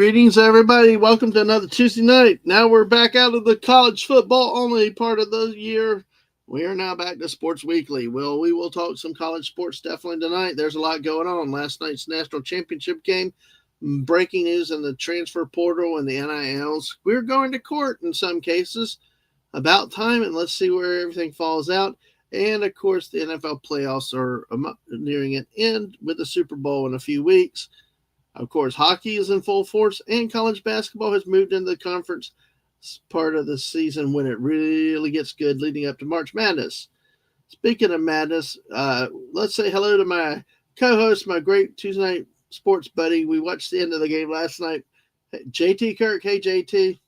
Greetings, everybody. Welcome to another Tuesday night. Now we're back out of the college football only part of the year. We are now back to Sports Weekly. Well, we will talk some college sports definitely tonight. There's a lot going on. Last night's national championship game, breaking news in the transfer portal and the NILs. We're going to court in some cases. About time, and let's see where everything falls out. And, of course, the NFL playoffs are nearing an end with the Super Bowl in a few weeks. Of course, hockey is in full force, and college basketball has moved into the conference part of the season when it really gets good leading up to March Madness. Speaking of madness, let's say hello to my co-host, my great Tuesday night sports buddy. We watched the end of the game last night. JT Kirk. Hey, JT.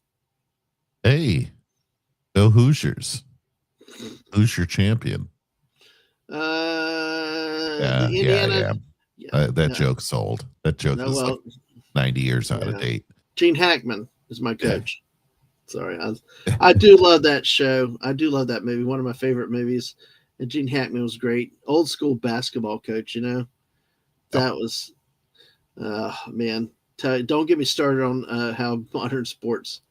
Hey, go Hoosiers. Who's your champion? The Indiana. Yeah, that joke's old. That joke is like 90 years out of date. Gene Hackman is my coach. Yeah. Sorry. I do love that show. I do love that movie. One of my favorite movies. And Gene Hackman was great. Old school basketball coach, you know. That was, man. Don't get me started on how modern sports.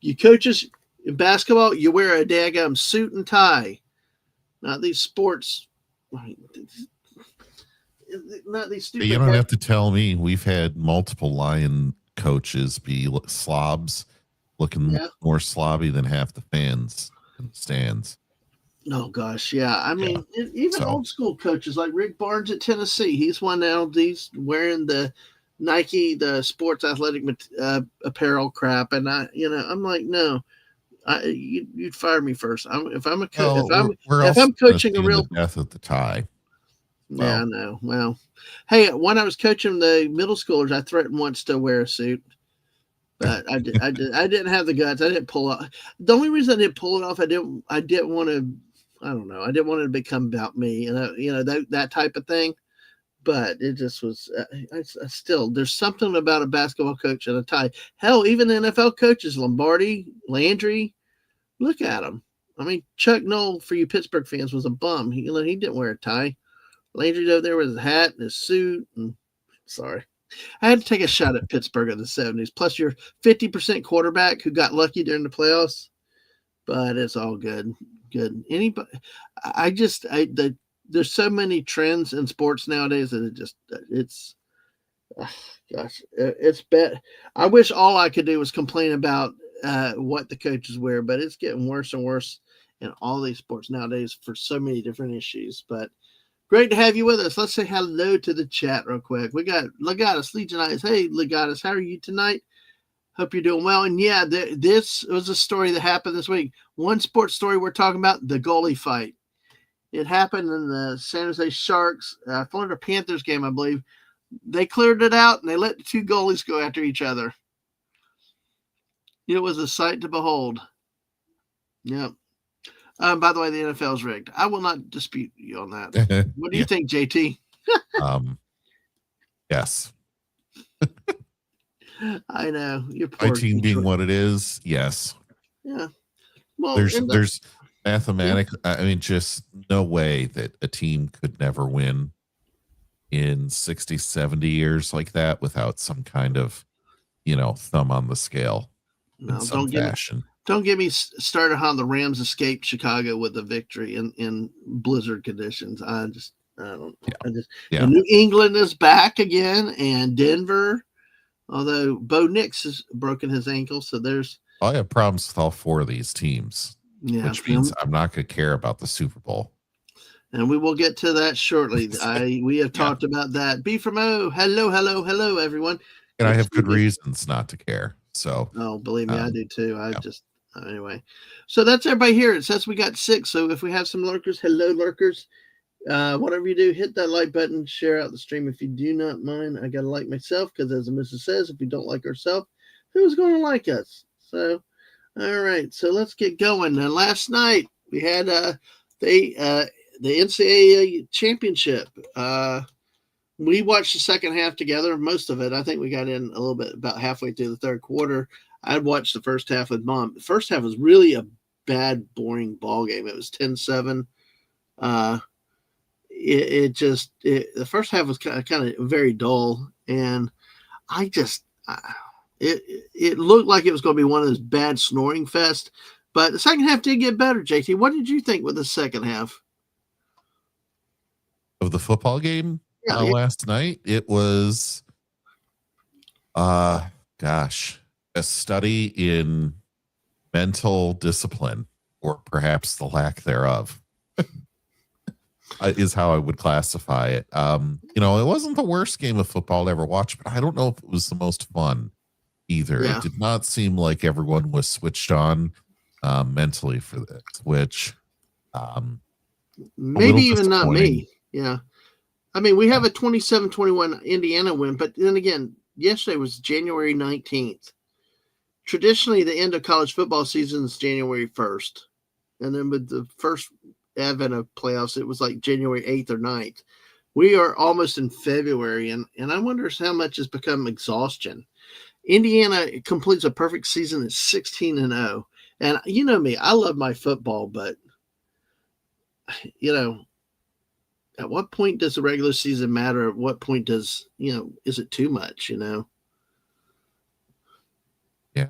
You coaches in basketball, you wear a daggum suit and tie. Not these sports. Not these stupid. You don't have to tell me. We've had multiple Lion coaches be slobs, looking more slobby than half the fans in the stands. Oh gosh, yeah. I mean, even old school coaches like Rick Barnes at Tennessee. He's one now. He's wearing the Nike, the sports athletic apparel crap, and I'm like, no. You'd fire me first. If I'm coaching a real death of the tie. Well, yeah, I know. Well, hey, when I was coaching the middle schoolers, I threatened once to wear a suit, but I didn't have the guts. I didn't pull off. The only reason I didn't pull it off, I didn't want to. I don't know. I didn't want it to become about me, and that type of thing. But it just was. Still, there's something about a basketball coach and a tie. Hell, even the NFL coaches, Lombardi, Landry, look at them. I mean, Chuck Noll, for you Pittsburgh fans, was a bum. He didn't wear a tie. Landry's over there with his hat and his suit. And sorry. I had to take a shot at Pittsburgh in the 70s. Plus your 50% quarterback who got lucky during the playoffs. But it's all good. Good. Anybody? There's so many trends in sports nowadays that it's bad. I wish all I could do was complain about what the coaches wear, but it's getting worse and worse in all these sports nowadays for so many different issues. But great to have you with us. Let's say hello to the chat real quick. We got Legatus, Legionize. Hey, Legatus, how are you tonight? Hope you're doing well. And yeah, this was a story that happened this week. One sports story we're talking about, the goalie fight. It happened in the San Jose Sharks, Florida Panthers game, I believe. They cleared it out, and they let the two goalies go after each other. It was a sight to behold. Yep. By the way, the NFL is rigged. I will not dispute you on that. What do you think, JT? Yes. I know. My team being what it is, yes. Yeah. Well, there's mathematics. I mean, just no way that a team could never win in 60, 70 years like that without some kind of, thumb on the scale in some fashion. Don't get me started how the Rams escaped Chicago with a victory in blizzard conditions. I don't. Yeah. New England is back again, and Denver. Although Bo Nix has broken his ankle, so there's. I have problems with all four of these teams, which means I'm not going to care about the Super Bowl. And we will get to that shortly. We have talked about that. B from O. Hello, everyone. And I have good reasons not to care. So. Oh, believe me, I do too. Anyway, so that's everybody here. It says we got 6. So if we have some lurkers, hello, lurkers. Whatever you do, hit that like button, share out the stream if you do not mind. I got to like myself because, as the missus says, if we don't like ourselves, who's going to like us? So, all right. So let's get going. And last night we had the NCAA championship. We watched the second half together, most of it. I think we got in a little bit about halfway through the third quarter. I'd watched the first half with Mom. The first half was really a bad, boring ball game. It was 10-7. The first half was kind of very dull, and I It looked like it was going to be one of those bad snoring fest, but the second half did get better. JT, what did you think with the second half of the football game Yeah, last night? It was, uh, gosh, a study in mental discipline, or perhaps the lack thereof, is how I would classify it. It wasn't the worst game of football I ever watched, but I don't know if it was the most fun either. It yeah, did not seem like everyone was switched on mentally for this, which a maybe little even not disappointing. me. Yeah, I mean we Yeah. have a 27-21 Indiana win, but then again, yesterday was January 19th. Traditionally, the end of college football season is January 1st, and then with the first advent of playoffs, it was like January 8th or 9th. We are almost in February, and I wonder how much has become exhaustion. Indiana completes a perfect season at 16-0. And you know me, I love my football, but you know, at what point does the regular season matter? At what point does, is it too much, Yeah.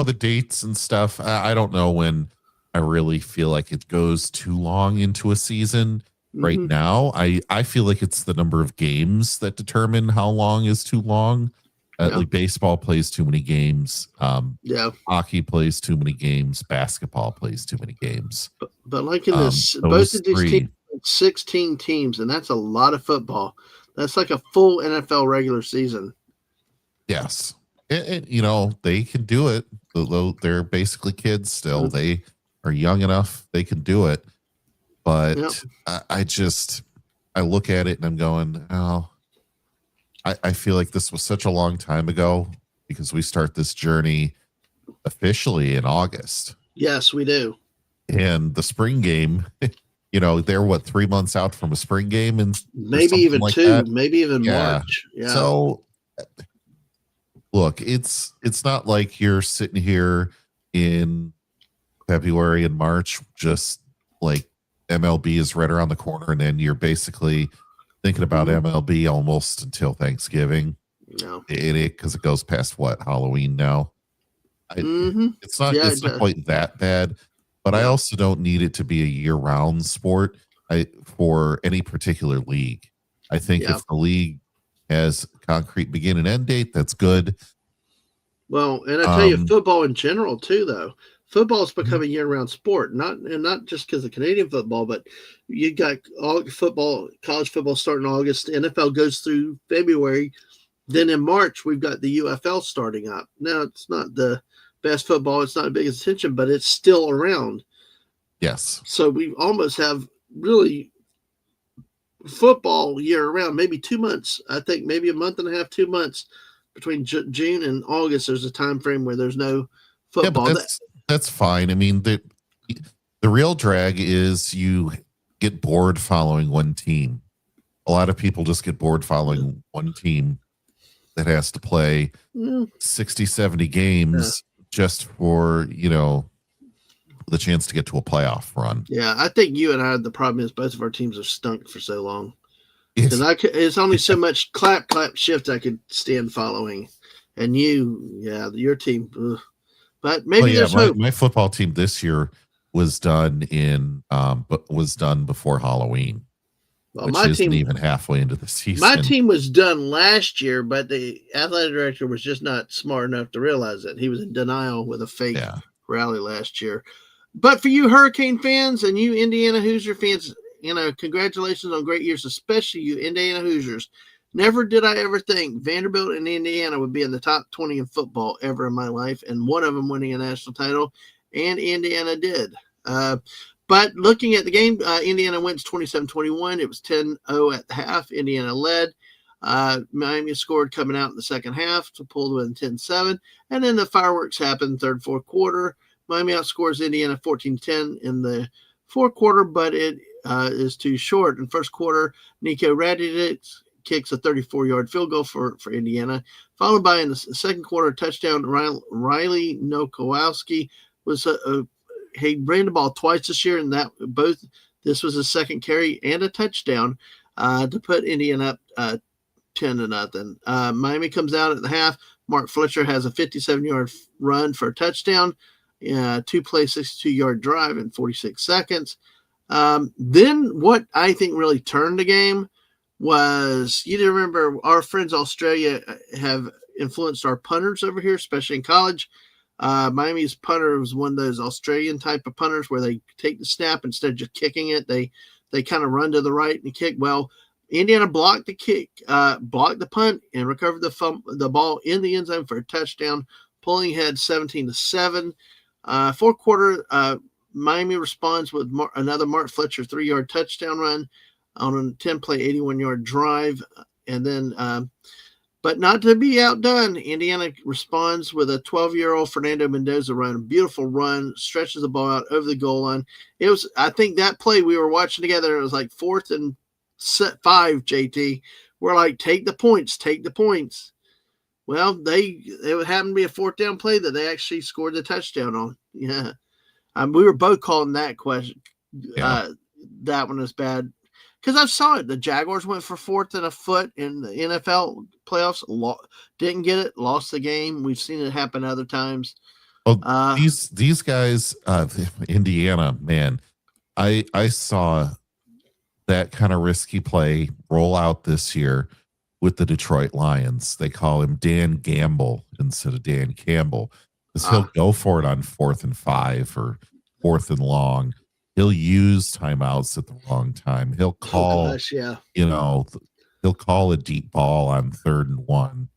The dates and stuff. I don't know when I really feel like it goes too long into a season. Right Mm-hmm. now, I feel like it's the number of games that determine how long is too long. Yeah. Like baseball plays too many games. Yeah. Hockey plays too many games. Basketball plays too many games. But like in this, both Those of these teams, three, 16 teams, and that's a lot of football. That's like a full NFL regular season. yes. They can do it. Though they're basically kids still. Mm-hmm. They are young enough. They can do it. Yep. But I look at it and I'm going, oh, I feel like this was such a long time ago, because we start this journey officially in August. Yes, we do. And the spring game, they're 3 months out from a spring game, and or Maybe something even like two, that. maybe even Yeah. March. Yeah. So look, it's not like you're sitting here in February and March, just like MLB is right around the corner, and then you're basically thinking about MLB almost until Thanksgiving. No. Because it goes past Halloween now. It's not Yeah, it's not quite that bad, but I also don't need it to be a year-round sport. For any particular league. I think if the league has concrete begin and end date, that's good. Well, and I tell you, football in general too, though. Football's become a year-round sport, not just because of Canadian football, but you got all football, college football starting August. The NFL goes through February. Then in March, we've got the UFL starting up. Now, it's not the best football. It's not the biggest attention, but it's still around. Yes. So we almost have really football year round, maybe 2 months. I think maybe a month and a half, 2 months between June and August. There's a time frame where there's no football. Yeah, but that's fine. I mean, the real drag is you get bored following one team. A lot of people just get bored following one team that has to play 60, 70 games just for, the chance to get to a playoff run. Yeah, I think you and I, the problem is both of our teams have stunk for so long. Because it's only so much clap shift I could stand following. And your team, ugh. But maybe there's hope. My football team this year was done before Halloween. Well, which isn't even halfway into the season. My team was done last year, but the athletic director was just not smart enough to realize it. He was in denial with a fake rally last year. But for you Hurricane fans and you Indiana Hoosier fans, congratulations on great years, especially you Indiana Hoosiers. Never did I ever think Vanderbilt and Indiana would be in the top 20 in football ever in my life, and one of them winning a national title, and Indiana did. But looking at the game, Indiana wins 27-21. It was 10-0 at the half. Indiana led. Miami scored coming out in the second half to pull to win 10-7. And then the fireworks happened third, fourth quarter. Miami outscores Indiana 14-10 in the fourth quarter, but it is too short. In first quarter, Nico Radicic kicks a 34-yard field goal for Indiana, followed by in the second quarter touchdown. Riley Nowakowski was he ran the ball twice this year, and this was his second carry and a touchdown to put Indiana up 10-0. Miami comes out at the half, Mark Fletcher has a 57-yard run for a touchdown, 2-play, 62-yard drive in 46 seconds. Then what I think really turned the game was, you remember our friends Australia have influenced our punters over here, especially in college. Miami's punter was one of those Australian type of punters where they take the snap instead of just kicking it. They kind of run to the right and kick. Well, Indiana blocked the kick, blocked the punt, and recovered the ball in the end zone for a touchdown, pulling ahead 17-7. Fourth quarter, Miami responds with another Mark Fletcher 3-yard touchdown run on a 10-play, 81-yard drive. And then, but not to be outdone, Indiana responds with a 12-year-old Fernando Mendoza run, a beautiful run, stretches the ball out over the goal line. It was, I think that play we were watching together, it was like 4th and 5, JT. We're like, take the points. Well, it happened to be a 4th down play that they actually scored the touchdown on. Yeah. We were both calling that question. That one was bad. Because I saw it. The Jaguars went for 4th and a foot in the NFL playoffs. Didn't get it. Lost the game. We've seen it happen other times. Well, these guys, Indiana, man, I saw that kind of risky play roll out this year with the Detroit Lions. They call him Dan Gamble instead of Dan Campbell, because he'll go for it on 4th and 5 or 4th and long. He'll use timeouts at the wrong time. He'll call, he'll call a deep ball on 3rd and 1.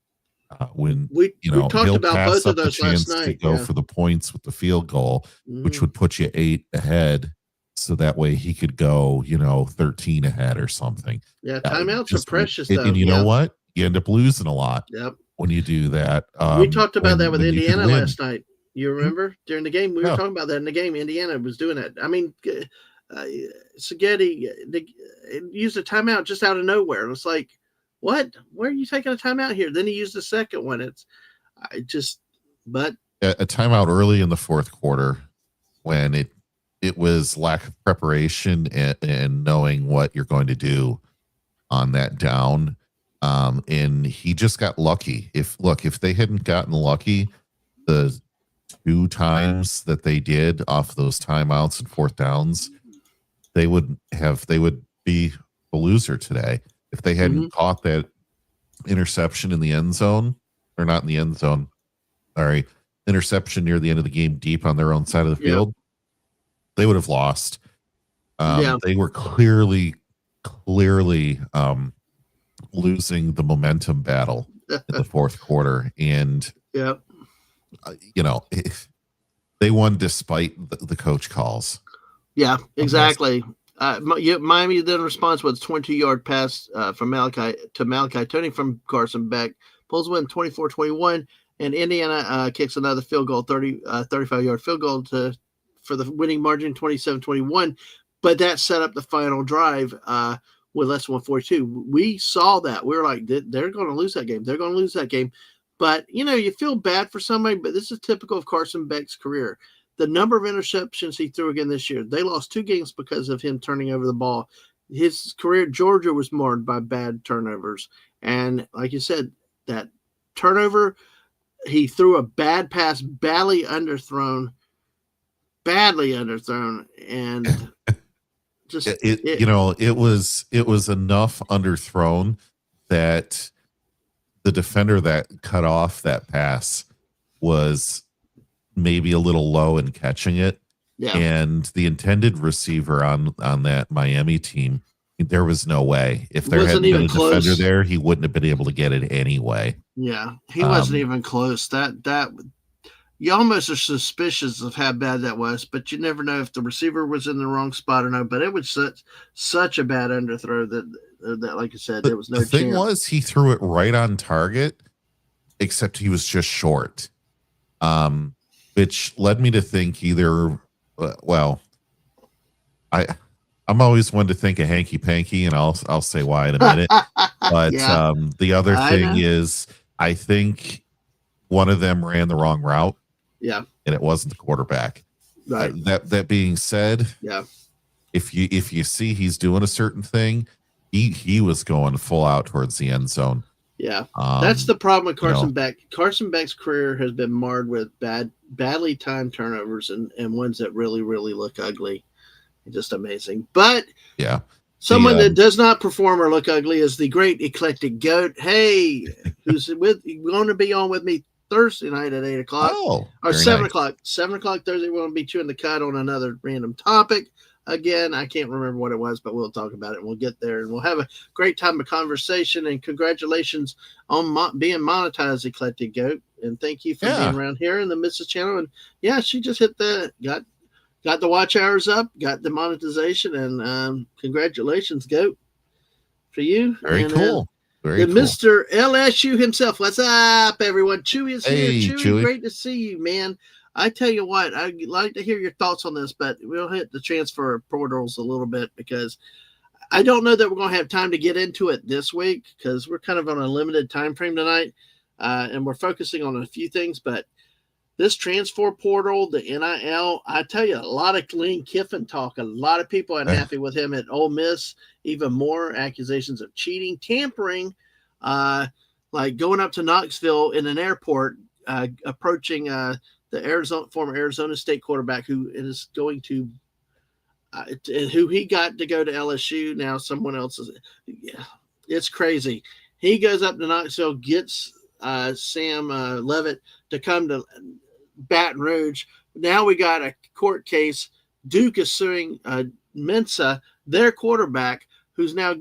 When we talked about both of those last night. To go for the points with the field goal, which would put you 8 ahead. So that way he could go, 13 ahead or something. Yeah, timeouts are precious, though. And you know what? You end up losing a lot when you do that. We talked about that with Indiana last night. You remember during the game? We were talking about that in the game. Indiana was doing that. I mean, Spaghetti used a timeout just out of nowhere. And it's like, what? Where are you taking a timeout here? Then he used the second one. A timeout early in the 4th quarter when it was lack of preparation and knowing what you're going to do on that down. And he just got lucky. If they hadn't gotten lucky, the 2 times that they did off those timeouts and 4th downs, they would be a loser today. If they hadn't caught that interception in the end zone, or not in the end zone, sorry, interception near the end of the game deep on their own side of the field, they would have lost. They were clearly losing the momentum battle in the 4th quarter. And, they won despite the coach calls. Yeah, exactly. Miami then responds with a 22-yard pass from Malachi Tony from Carson Beck. Pulls win 24-21, and Indiana kicks another field goal, 35-yard field goal for the winning margin, 27-21. But that set up the final drive with less than 142. We saw that. We were like, they're going to lose that game. They're going to lose that game. But, you feel bad for somebody, but this is typical of Carson Beck's career. The number of interceptions he threw again this year, they lost 2 games because of him turning over the ball. His career at Georgia was marred by bad turnovers. And like you said, that turnover, he threw a bad pass, badly underthrown, and just it was enough underthrown that the defender that cut off that pass was maybe a little low in catching it. Yeah. And the intended receiver on that Miami team, there was no way. If there hadn't been a defender there, he wouldn't have been able to get it anyway. Yeah, he wasn't even close. That you almost are suspicious of how bad that was, but you never know if the receiver was in the wrong spot or not. But it was such a bad underthrow that like I said, there was no chance. The thing was, he threw it right on target, except he was just short. Which led me to think either, I'm always one to think a hanky panky, and I'll say why in a minute. But the other thing is, I think one of them ran the wrong route. Yeah, and it wasn't the quarterback. Right. That being said, if you see he's doing a certain thing, he was going full out towards the end zone. Yeah, that's the problem with You Carson know, Beck. Carson Beck's career has been marred with badly timed turnovers and ones that really, really look ugly. Just amazing. But yeah. The someone that does not perform or look ugly is the great eclectic goat. Hey, who's going to be on with me Thursday night at 8:00 or very 7:00. nice. 7:00 Thursday. We're going to be chewing the cud on another random topic. Again, I can't remember what it was, but we'll talk about it. And we'll get there, and we'll have a great time of conversation. And congratulations on being monetized, eclectic goat. And thank you for being around here in the Mrs. Channel. And yeah, she just hit got the watch hours up, got the monetization, and congratulations, Goat, for you. Very and, cool. Very cool. Mr. LSU himself. What's up, everyone? Chewy is here. Hey, Chewy, great to see you, man. I tell you what, I'd like to hear your thoughts on this, but we'll hit the transfer portals a little bit because I don't know that we're going to have time to get into it this week because we're kind of on a limited time frame tonight, and we're focusing on a few things, but this transfer portal, the NIL, I tell you, a lot of Lane Kiffin talk. A lot of people unhappy with him at Ole Miss. Even more accusations of cheating, tampering, like going up to Knoxville in an airport, approaching the former Arizona State quarterback who is going to, who he got to go to LSU. Now someone else is. Yeah, it's crazy. He goes up to Knoxville, gets Sam Levitt to come to Baton Rouge. Now we got a court case. Duke is suing Mensa, their quarterback, who's now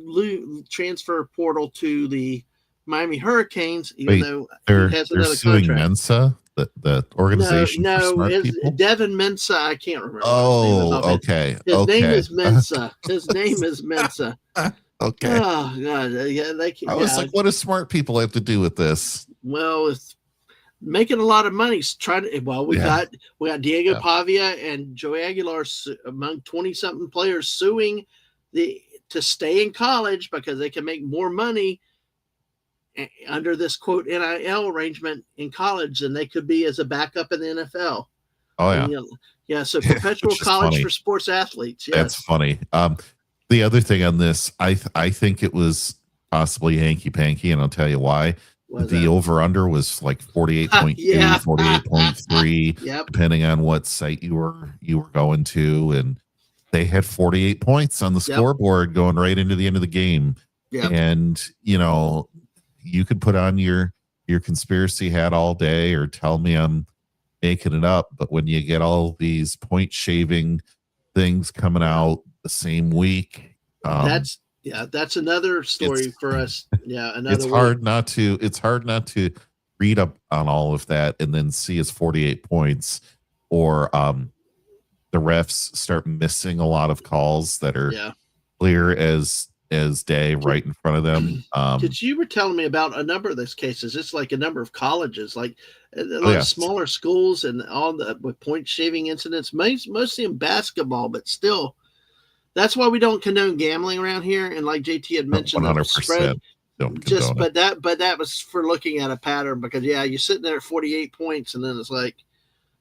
transfer portal to the Miami Hurricanes, even though he has another suing contract. Mensa, the organization for smart people? Devin Mensa, I can't remember. Okay. His name is Mensa. His name is Mensa. Okay. Oh, God. Yeah, I was like, what do smart people have to do with this? Well, it's making a lot of money. We got Diego Pavia and Joey Aguilar among 20-something players suing to stay in college because they can make more money under this quote NIL arrangement in college than they could be as a backup in the NFL. Oh yeah. And, so perpetual college for sports athletes. Yes. That's funny. The other thing on this, I think it was possibly hanky panky, and I'll tell you why. The over under was like 48.2, 48.3, yep. Depending on what site you were going to, and they had 48 points on the scoreboard going right into the end of the game. Yep. And you could put on your conspiracy hat all day or tell me I'm making it up, but when you get all these point shaving things coming out the same week, that's another story for us. Yeah, it's hard not to read up on all of that and then see his 48 points, or the refs start missing a lot of calls that are clear as day right in front of them. Because you were telling me about a number of those cases. It's like a number of colleges, like a lot of smaller schools, and all with point shaving incidents, mostly in basketball, but still. That's why we don't condone gambling around here. And like JT had mentioned, 100% but that was for looking at a pattern, because you're sitting there at 48 points and then it's like,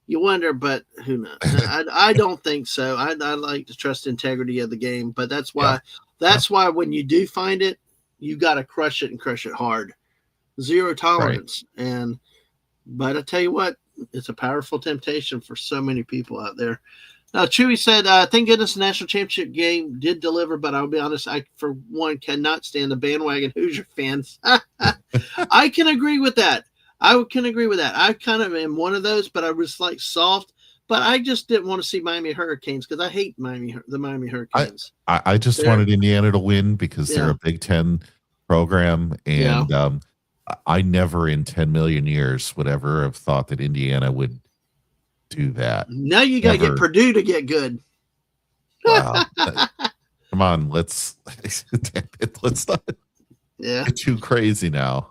you wonder, but who knows? I don't think so. I like to trust the integrity of the game, but that's why why when you do find it, you got to crush it and crush it hard. Zero tolerance. Right. But I tell you what, it's a powerful temptation for so many people out there. Now, Chewy said, thank goodness the national championship game did deliver, but I'll be honest, I, for one, cannot stand the bandwagon Hoosier fans. I can agree with that. I kind of am one of those, but I was like soft, but I just didn't want to see Miami Hurricanes because I hate the Miami Hurricanes. I just wanted Indiana to win because they're a Big Ten program, and I never in 10 million years would ever have thought that Indiana would do that. Now you got to get Purdue to get good. Wow. Come on, let's not get too crazy now.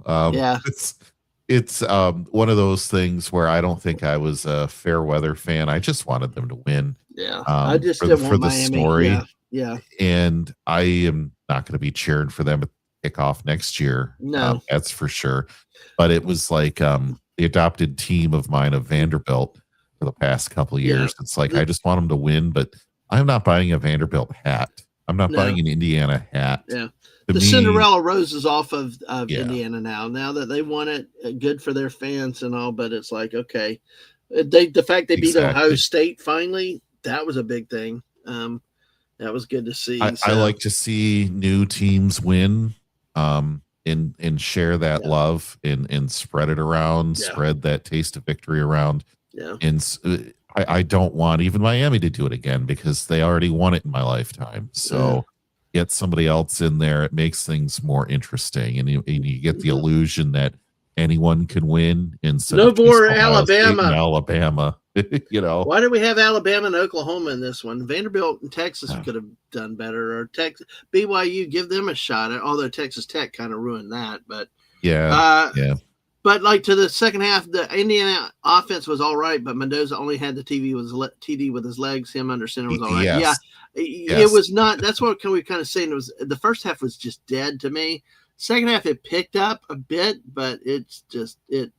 It's one of those things where I don't think I was a fair weather fan. I just wanted them to win. Yeah, I just didn't want the Miami. story. Yeah, and I am not going to be cheering for them to kick off next year. No, that's for sure. But it was like the adopted team of mine of Vanderbilt for the past couple of years. It's like I just want them to win, but I'm not buying a Vanderbilt hat. I'm not No. buying an Indiana hat. Yeah. To The me, Cinderella rose is off of yeah, Indiana now that they won it, good for their fans and all, but it's like, okay. The fact they beat Ohio exactly. State finally, that was a big thing. That was good to see. I like to see new teams win, and share that Yeah. love and spread it around, Yeah. spread that taste of victory around. Yeah. And I don't want even Miami to do it again because they already won it in my lifetime. So get somebody else in there. It makes things more interesting, and you get the illusion that anyone can win instead No of just more Ohio State and Alabama. Alabama. You know, Why did we have Alabama and Oklahoma in this one? Vanderbilt and Texas could have done better, or BYU, give them a shot. Although Texas Tech kind of ruined that, but yeah. But like to the second half, the Indiana offense was all right, but Mendoza only had the TD with his legs. Him under center was all right. Yes. Yeah, it was not. That's what we kind of saying. It was the first half was just dead to me. Second half it picked up a bit, but it's just it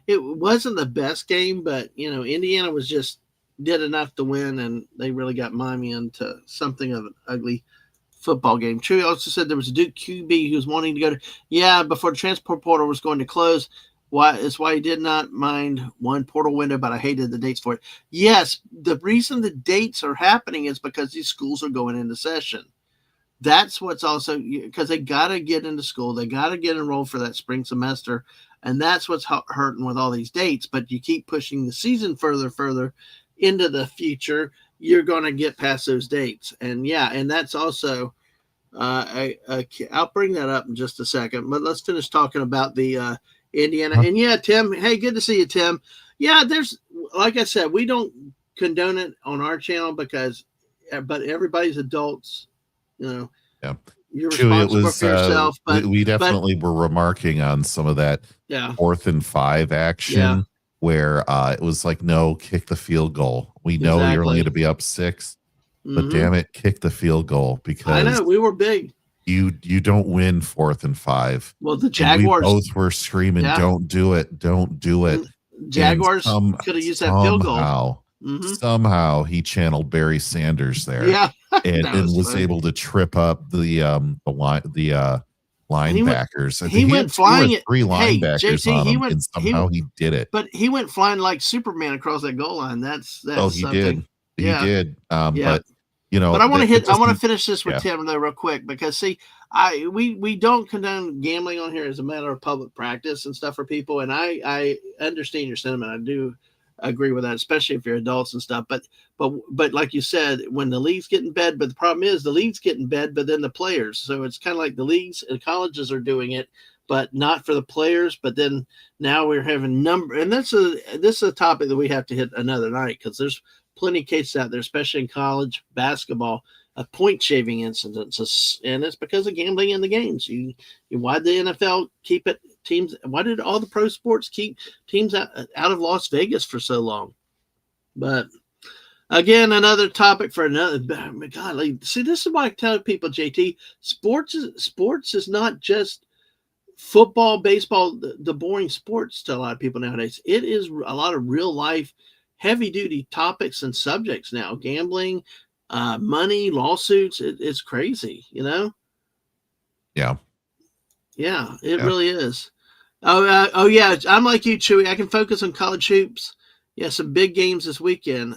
wasn't the best game. But Indiana was just did enough to win, and they really got Miami into something of an ugly football game. True also said there was a Duke QB who was wanting to go to, before the transfer portal was going to close. It's why he did not mind one portal window, but I hated the dates for it. Yes, the reason the dates are happening is because these schools are going into session. That's what's also because they got to get into school. They got to get enrolled for that spring semester. And that's what's hurting with all these dates. But you keep pushing the season further into the future, you're going to get past those dates. And that's also, I'll bring that up in just a second, but let's finish talking about the Indiana. Huh? And Tim, hey, good to see you, Tim. Yeah, there's, like I said, we don't condone it on our channel but everybody's adults, Yeah. you're True, responsible for yourself. But we definitely were remarking on some of that 4th and 5 action where it was like, no, kick the field goal. We know you're only going to be up 6, but damn it, kick the field goal, because I know we were big. You don't win 4th and 5. Well, the Jaguars, we both were screaming, don't do it. Jaguars could have used that field goal. Somehow he channeled Barry Sanders there. Yeah. and was able to trip up the linebackers. He went flying at 3 linebackers JT, on him, and somehow he did it. But he went flying like Superman across that goal line. That's he something. did. He did. But but I want to finish this with Tim though real quick, because see, we don't condone gambling on here as a matter of public practice and stuff for people, and I understand your sentiment. I do agree with that, especially if you're adults and stuff. But like you said, when the leagues get in bed, but the problem is the leagues get in bed, but then the players. So it's kind of like the leagues and colleges are doing it, but not for the players. But then now we're having and this is a topic that we have to hit another night, because there's plenty of cases out there, especially in college basketball, of point shaving incidents, and it's because of gambling in the games. Why did the NFL keep it? Why did all the pro sports keep teams out of Las Vegas for so long? But again, another topic for another. God, see, this is why I tell people, JT, sports is not just football, baseball, the boring sports to a lot of people nowadays. It is a lot of real life, heavy duty topics and subjects now. Gambling, money, lawsuits. It's crazy, Yeah, it really is. Oh yeah, I'm like you, Chewy. I can focus on college hoops. Yeah, some big games this weekend.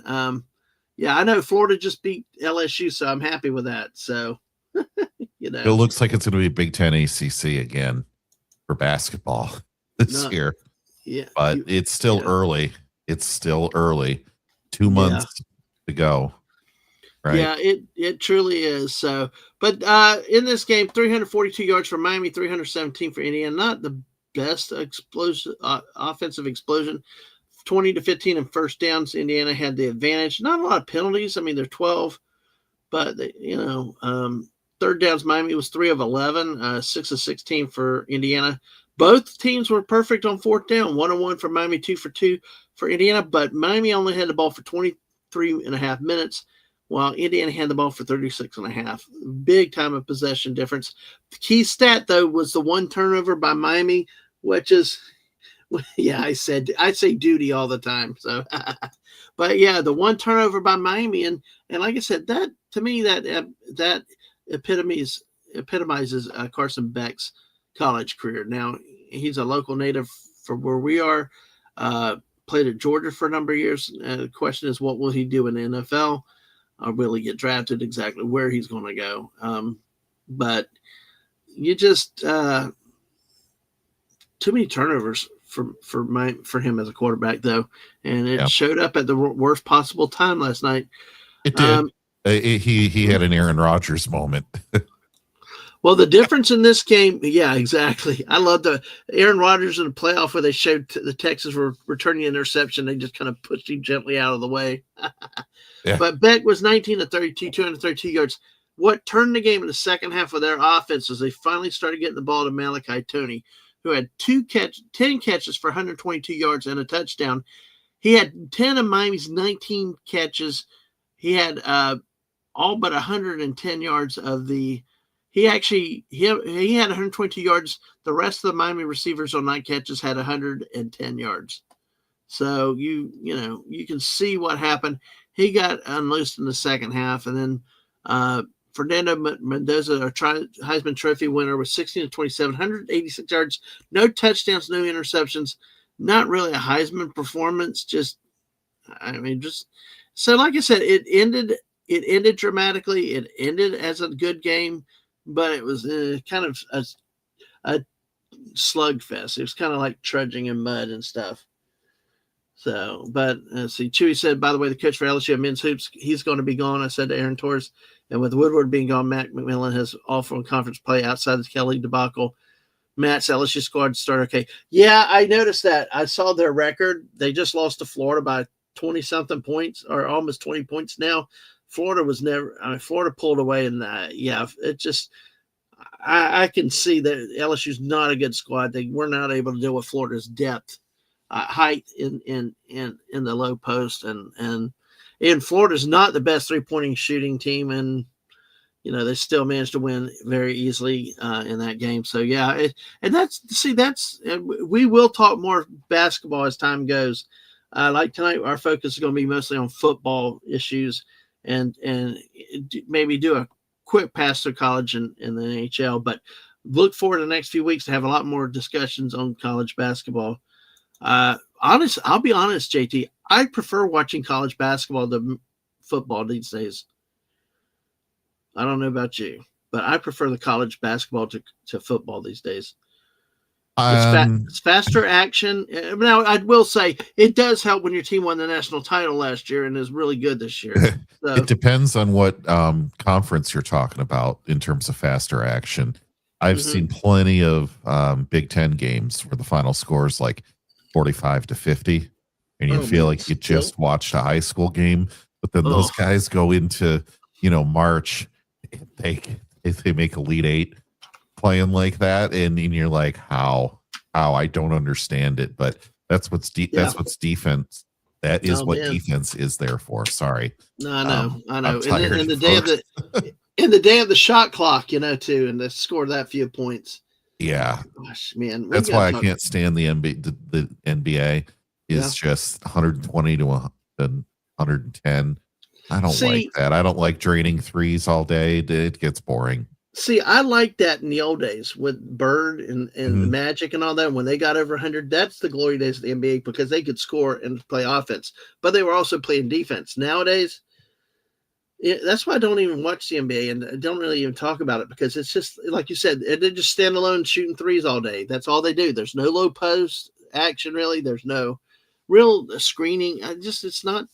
Yeah, I know Florida just beat LSU, so I'm happy with that. So, it looks like it's going to be Big Ten ACC again for basketball this year. Yeah, but it's still early. It's still early. 2 months to go. Right. Yeah, it truly is. So, but in this game, 342 yards for Miami, 317 for Indiana. Not the best offensive explosion. 20-15 in first downs. Indiana had the advantage. Not a lot of penalties. I mean, they're 12, but third downs. Miami was 3 of 11, 6 of 16 for Indiana. Both teams were perfect on fourth down. 1-1 for Miami, 2 for 2 for Indiana. But Miami only had the ball for 23 and a half minutes, while Indiana had the ball for 36 and a half. Big time of possession difference. The key stat, though, was the one turnover by Miami, which is, I say duty all the time. So, but yeah, the one turnover by Miami, and like I said, that to me, that epitomizes Carson Beck's college career. Now, he's a local native from where we are, played at Georgia for a number of years. The question is, what will he do in the NFL? Will he get drafted? Exactly where he's going to go. But you just too many turnovers for him as a quarterback, though, and it showed up at the worst possible time last night. It did. He had an Aaron Rodgers moment. Well, the difference in this game, yeah, exactly. I love the Aaron Rodgers in the playoff where they showed the Texans were returning an interception. They just kind of pushed him gently out of the way. Yeah. But Beck was 19 to 32, 232 yards. What turned the game in the second half of their offense was they finally started getting the ball to Malachi Toney, who had 10 catches for 122 yards and a touchdown. He had 10 of Miami's 19 catches. He had all but 110 yards of the. He had 122 yards. The rest of the Miami receivers on 9 catches had 110 yards. So you can see what happened. He got unloosed in the second half, and then Fernando Mendoza, a Heisman Trophy winner, was 16 to 27, 186 yards, no touchdowns, no interceptions. Not really a Heisman performance. Just so. Like I said, it ended dramatically. It ended as a good game. But it was kind of a slugfest. It was kind of like trudging in mud and stuff. So, but see, Chewy said, by the way, the coach for LSU men's hoops, he's going to be gone. I said to Aaron Torres, and with Woodward being gone, Matt McMillan has offered on conference play outside the Kelly debacle. Matt's LSU squad started okay. Yeah, I noticed that. I saw their record. They just lost to Florida by 20-something points, or almost 20 points now. Florida pulled away, and it just, I can see that LSU's not a good squad. They were not able to deal with Florida's depth, height in the low post, and Florida's not the best 3-point shooting team, and they still managed to win very easily in that game. So yeah, we will talk more basketball as time goes. Like tonight, our focus is going to be mostly on football issues. And maybe do a quick pass through college and the NHL, but look forward to the next few weeks to have a lot more discussions on college basketball. I'll be honest, JT, I prefer watching college basketball to football these days. I don't know about you, but I prefer the college basketball to football these days. It's faster action. Now, I will say it does help when your team won the national title last year and is really good this year. So. It depends on what conference you're talking about in terms of faster action. I've seen plenty of Big Ten games where the final score is like 45 to 50, and you feel like you just watched a high school game. But then those guys go into March, they make Elite Eight. Playing like that, and you're like, how I don't understand it, but that's what's defense. That is what defense is there for. Sorry, no, I know. In the day of the shot clock, too, and to score that few points. Yeah, gosh, man, that's why I can't stand the NBA. The NBA is just 120 to 110. I don't like that. I don't like draining threes all day. It gets boring. See, I like that in the old days with Bird and Magic and all that. When they got over 100, that's the glory days of the NBA because they could score and play offense, but they were also playing defense. Nowadays, that's why I don't even watch the NBA and I don't really even talk about it because it's just, like you said, they just stand alone shooting threes all day. That's all they do. There's no low post action, really. There's no real screening. It's not,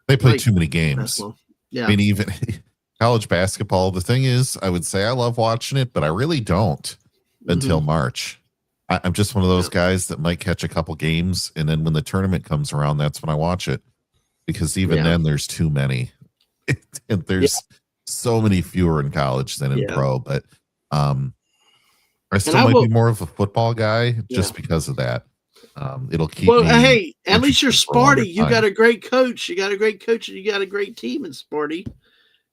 they play too many games. Basketball. Yeah. Even... College basketball, the thing is, I would say I love watching it, but I really don't until March. I'm just one of those guys that might catch a couple games, and then when the tournament comes around, that's when I watch it. Because even then, there's too many. And there's so many fewer in college than in pro. But I still might be more of a football guy just because of that. It'll keep me. Hey, at least you're Sparty. You got a great coach. You got a great coach, and you got a great team in Sparty.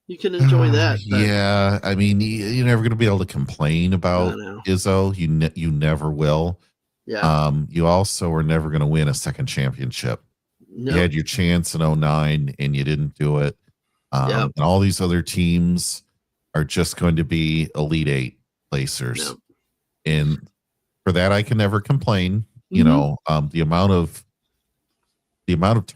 You can enjoy that. But. Yeah, you're never going to be able to complain about Izzo. You never will. Yeah. You also are never going to win a second championship. No. You had your chance in 2009 and you didn't do it. Yeah. And all these other teams are just going to be Elite Eight placers. Yep. And for that, I can never complain. The amount of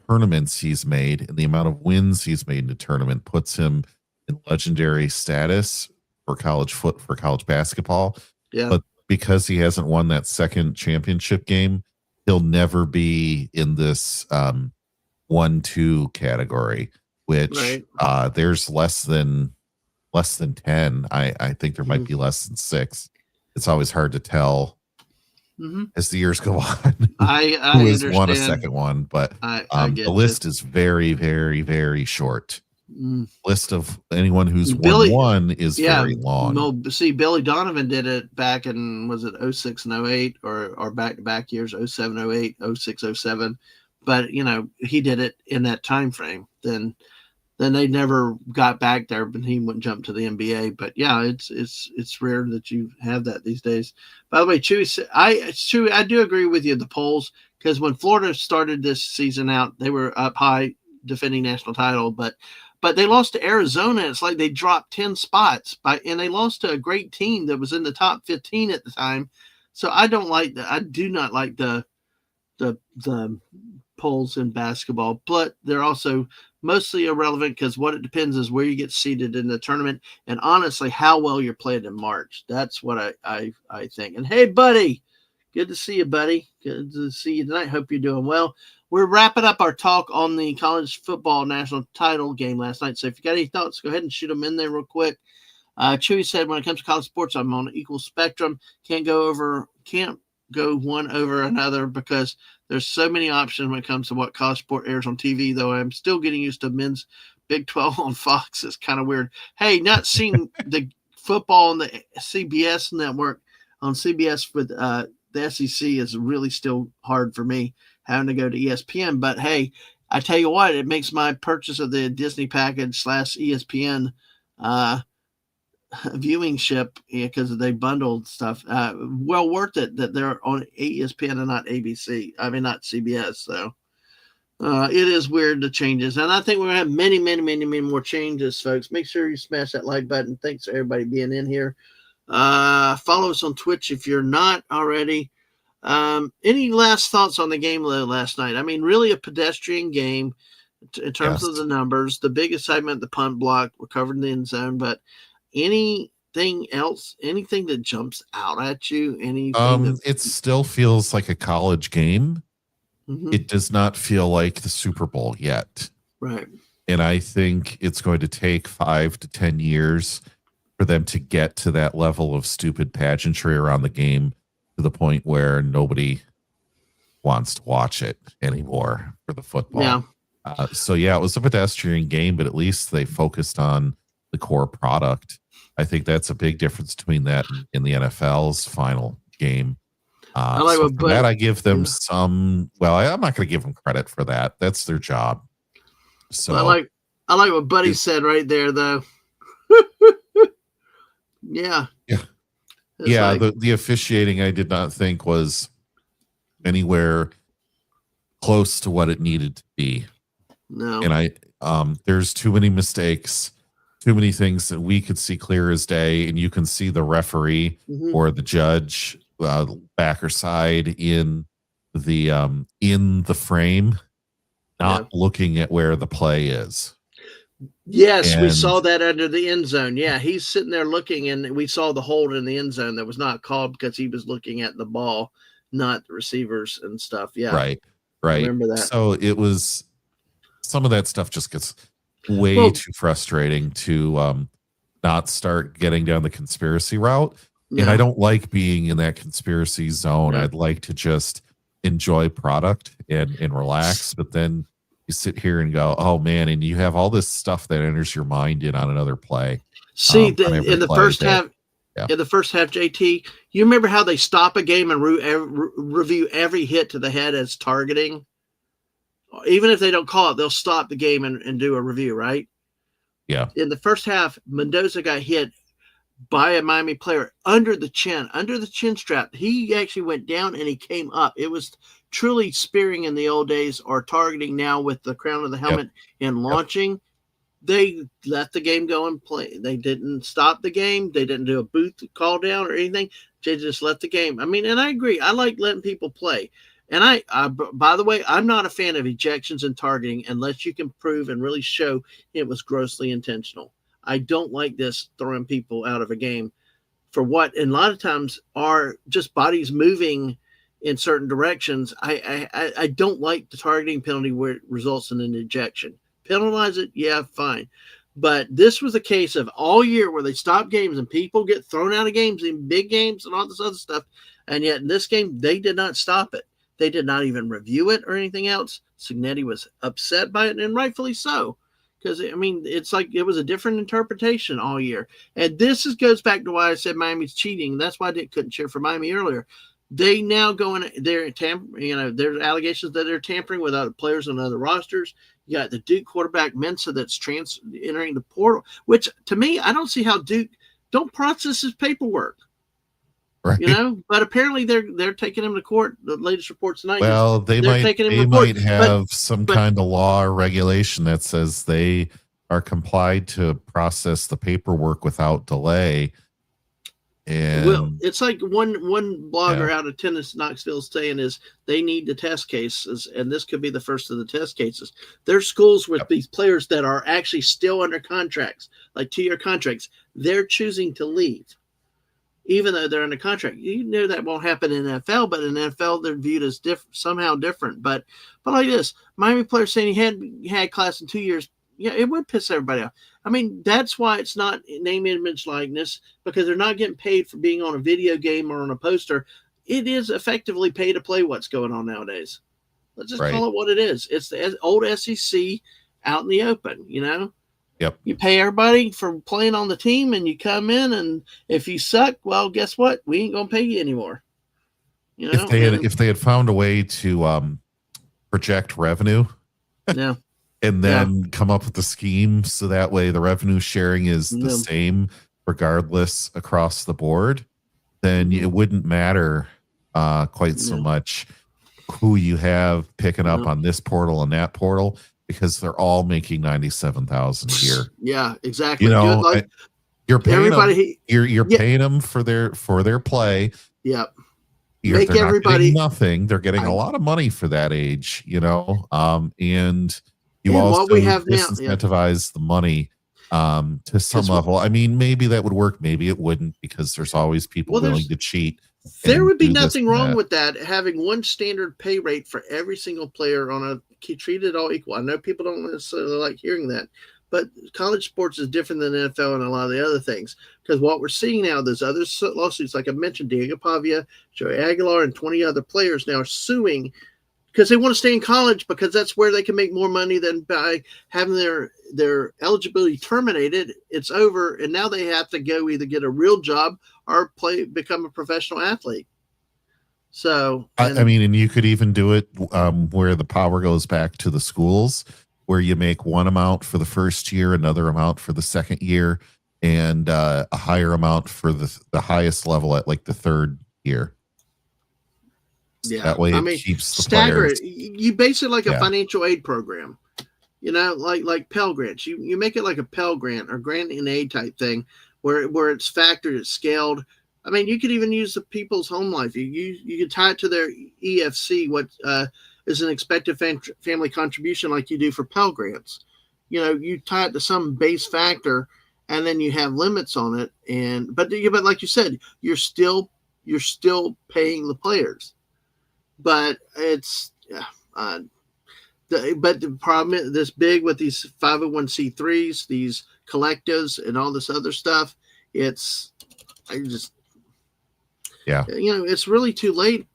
tournaments he's made and the amount of wins he's made in the tournament puts him in legendary status for college basketball. Yeah. But because he hasn't won that second championship game, he'll never be in this 1-2 category, which there's less than 10. I think there might be less than 6. It's always hard to tell as the years go on I who has understand. won a second one, but I get the list is very, very, very short. List of anyone who's won one is very long. No, see, Billy Donovan did it back in, was it 06 and 08 or back-to-back years, 07, 08, 06, 07. But, he did it in that time frame. Then they never got back there, but he wouldn't jump to the NBA. But yeah, it's rare that you have that these days. By the way, Chewy, I do agree with you, the polls, because when Florida started this season out, they were up high defending national title, but they lost to Arizona. It's like they dropped 10 spots and they lost to a great team that was in the top 15 at the time. So I don't like that. I do not like the polls in basketball, but they're also mostly irrelevant because what it depends is where you get seated in the tournament and honestly how well you're played in March. That's what I think. And hey, buddy, good to see you, buddy. Good to see you tonight. Hope you're doing well. We're wrapping up our talk on the college football national title game last night. So if you got any thoughts, go ahead and shoot them in there real quick. Chewy said, when it comes to college sports, I'm on an equal spectrum. Can't go one over another because there's so many options when it comes to what college sport airs on TV, though I'm still getting used to men's Big 12 on Fox. It's kind of weird. Hey, not seeing the football on the CBS network on CBS with the SEC is really still hard for me, having to go to ESPN. But hey, I tell you what, it makes my purchase of the Disney package / ESPN viewingship, because they bundled stuff, well worth it that they're on ESPN and not ABC. I mean, not CBS. So it is weird, the changes, and I think we're gonna have many, many, many, many more changes, folks. Make sure you smash that like button. Thanks for everybody being in here. Follow us on Twitch if you're not already. Any last thoughts on the game last night? I mean, really a pedestrian game in terms of the numbers. The big excitement, the punt block, recovered in the end zone, but anything else? Anything that jumps out at you? Anything? It still feels like a college game. It does not feel like the Super Bowl yet. Right. And I think it's going to take 5 to 10 years for them to get to that level of stupid pageantry around the game to the point where nobody wants to watch it anymore for the football. Yeah. It was a pedestrian game, but at least they focused on the core product. I think that's a big difference between that and the NFL's final game. I give them some. Well, I'm not going to give them credit for that. That's their job. So I like what Buddy said right there, though. Yeah. The officiating I did not think was anywhere close to what it needed to be. No. And there's too many mistakes, too many things that we could see clear as day, and you can see the referee or the judge backer side in the frame, not looking at where the play is. Yes, we saw that under the end zone. Yeah, he's sitting there looking, and we saw the hold in the end zone that was not called because he was looking at the ball, not the receivers and stuff. Yeah, right. I remember that. So it was some of that stuff just gets way too frustrating to not start getting down the conspiracy route. No. And I don't like being in that conspiracy zone. I'd like to just enjoy product and relax, but then you sit here and go, oh man, and you have all this stuff that enters your mind in on another play. See, in the first half, JT, you remember how they stop a game and review every hit to the head as targeting? Even if they don't call it, they'll stop the game and do a review, right? Yeah. In the first half, Mendoza got hit by a Miami player under the chin strap. He actually went down and he came up. It was truly spearing in the old days, or targeting now with the crown of the helmet and launching. They let the game go and play. They didn't stop the game. They didn't do a booth call down or anything. They just let the game. I mean, and I agree. I like letting people play. And by the way, I'm not a fan of ejections and targeting unless you can prove and really show it was grossly intentional. I don't like this throwing people out of a game for what, and a lot of times are just bodies moving in certain directions. I don't like the targeting penalty where it results in an ejection. Penalize it, yeah, fine. But this was a case of all year where they stop games and people get thrown out of games in big games and all this other stuff. And yet in this game, they did not stop it. They did not even review it or anything else. Signetti was upset by it, and rightfully so. Because, I mean, it's like it was a different interpretation all year. And goes back to why I said Miami's cheating. That's why I couldn't cheer for Miami earlier. They now go in, there's allegations that they're tampering with other players on other rosters. You got the Duke quarterback Mensa that's entering the portal, which to me, I don't see how Duke don't process his paperwork. Right. But apparently they're taking him to court. The latest report tonight. Well, they might have some kind of law or regulation that says they are complied to process the paperwork without delay. And it's like one blogger out of Tennis Knoxville saying is they need the test cases, and this could be the first of the test cases. There's schools with these players that are actually still under contracts, like 2-year contracts. They're choosing to leave, even though they're under contract. You know that won't happen in NFL, but in NFL they're viewed as somehow different. But like this, Miami player saying he had class in 2 years, yeah, it would piss everybody off. I mean, that's why it's not name, image, likeness, because they're not getting paid for being on a video game or on a poster. It is effectively pay to play what's going on nowadays. Let's just call it what it is. It's the old SEC out in the open, Yep. You pay everybody for playing on the team, and you come in, and if you suck, well, guess what? We ain't gonna pay you anymore. If they had found a way to project revenue, yeah, and then come up with the scheme so that way the revenue sharing is the same regardless across the board, then it wouldn't matter quite so much who you have picking up on this portal and that portal, because they're all making $97,000 a year. Yeah, exactly. You're paying them. You're paying them for their play. Yep. They're not getting nothing. They're getting a lot of money for that age. And you also disincentivize the money to some level. I mean, maybe that would work. Maybe it wouldn't, because there's always people willing to cheat. There would be nothing wrong with that, having one standard pay rate for every single player treated all equal. I know people don't necessarily like hearing that, but college sports is different than NFL and a lot of the other things, because what we're seeing now, there's other lawsuits, like I mentioned, Diego Pavia, Joey Aguilar, and 20 other players now are suing because they want to stay in college, because that's where they can make more money than by having their eligibility terminated. It's over, and now they have to go either get a real job or become a professional athlete. So, and you could even do it where the power goes back to the schools, where you make one amount for the first year, another amount for the second year, and a higher amount for the highest level at like the third year. Yeah, that way it keeps the stagger players. You base it like a financial aid program, like Pell Grants. You make it like a Pell Grant or grant in aid type thing, where it's factored, it's scaled. I mean, you could even use the people's home life. You could tie it to their EFC, what is an expected family contribution, like you do for Pell Grants. You tie it to some base factor, and then you have limits on it. But like you said, you're still paying the players. But it's but the problem is this big with these 501c3s, these collectives, and all this other stuff. It's really too late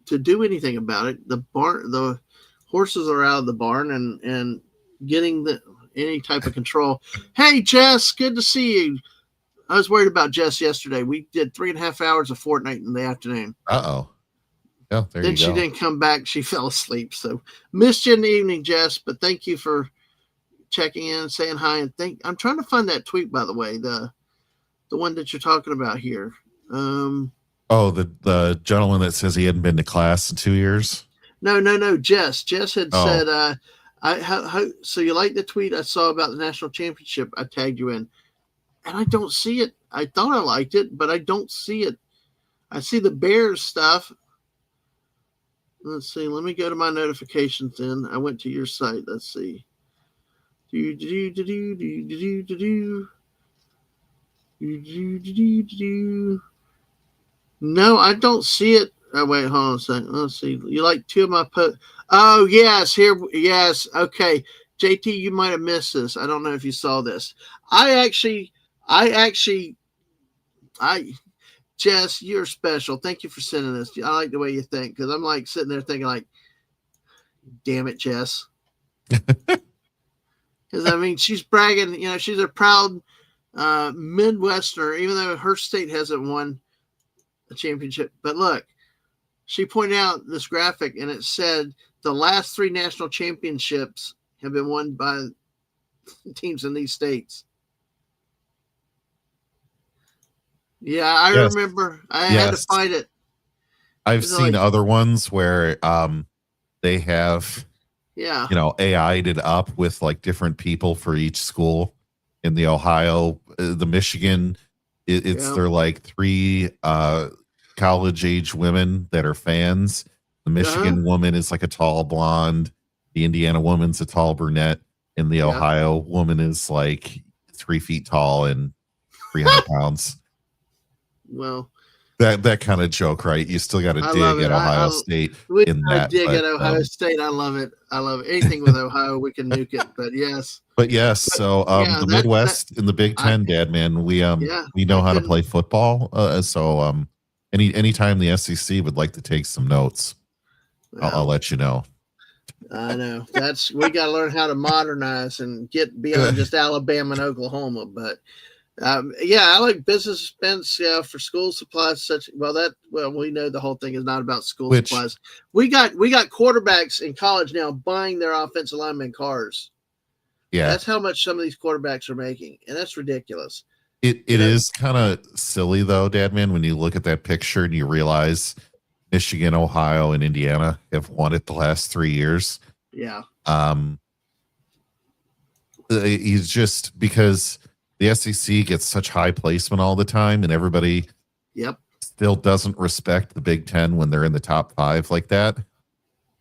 to do anything about it. The horses are out of the barn, and getting any type of control. Hey, Jess, good to see you. I was worried about Jess yesterday. We did 3.5 hours of Fortnite in the afternoon. Yeah, then she didn't come back. She fell asleep. So missed you in the evening, Jess. But thank you for checking in, saying hi, and I'm trying to find that tweet, by the way, the one that you're talking about here. The gentleman that says he hadn't been to class in 2 years. No. Jess had said So you like the tweet I saw about the national championship? I tagged you in, and I don't see it. I thought I liked it, but I don't see it. I see the Bears stuff. Let's see. Let me go to my notifications. Then I went to your site. Let's see. Do do do do do do do do do. No, I don't see it. Oh wait, hold on a second. Let's see. You like two of my posts? Oh yes, here. Yes, okay. JT, you might have missed this. I don't know if you saw this. I Jess, you're special. Thank you for sending this. I like the way you think because I'm like sitting there thinking like, damn it, Jess. Because I mean, she's bragging. You know, she's a proud Midwesterner, even though her state hasn't won a championship. But look, she pointed out this graphic, and it said the last 3 national championships have been won by teams in these states. Yeah, I remember. I had to find it. I've seen other ones where they have, AI'd it up with like different people for each school. In the Ohio, the Michigan, they're like 3 college age women that are fans. The Michigan woman is like a tall blonde. The Indiana woman's a tall brunette. And the Ohio woman is like 3 feet tall and 300 pounds. Well, that kind of joke, right? You still got to dig at Ohio State. We dig at Ohio State. I love it. I love it. Anything with Ohio, we can nuke it. But yes. So the Midwest in the Big Ten, Dadman, we know how to play football. So anytime the SEC would like to take some notes, I'll let you know. I know we got to learn how to modernize and get beyond just Alabama and Oklahoma. But I like business expense for school supplies. We know the whole thing is not about school supplies. We got quarterbacks in college now buying their offensive linemen cars. Yeah, that's how much some of these quarterbacks are making, and that's ridiculous. It is kind of silly though, Dadman, when you look at that picture and you realize Michigan, Ohio, and Indiana have won it the last 3 years. Yeah. He's just because the SEC gets such high placement all the time, and everybody still doesn't respect the Big Ten when they're in the top 5 like that.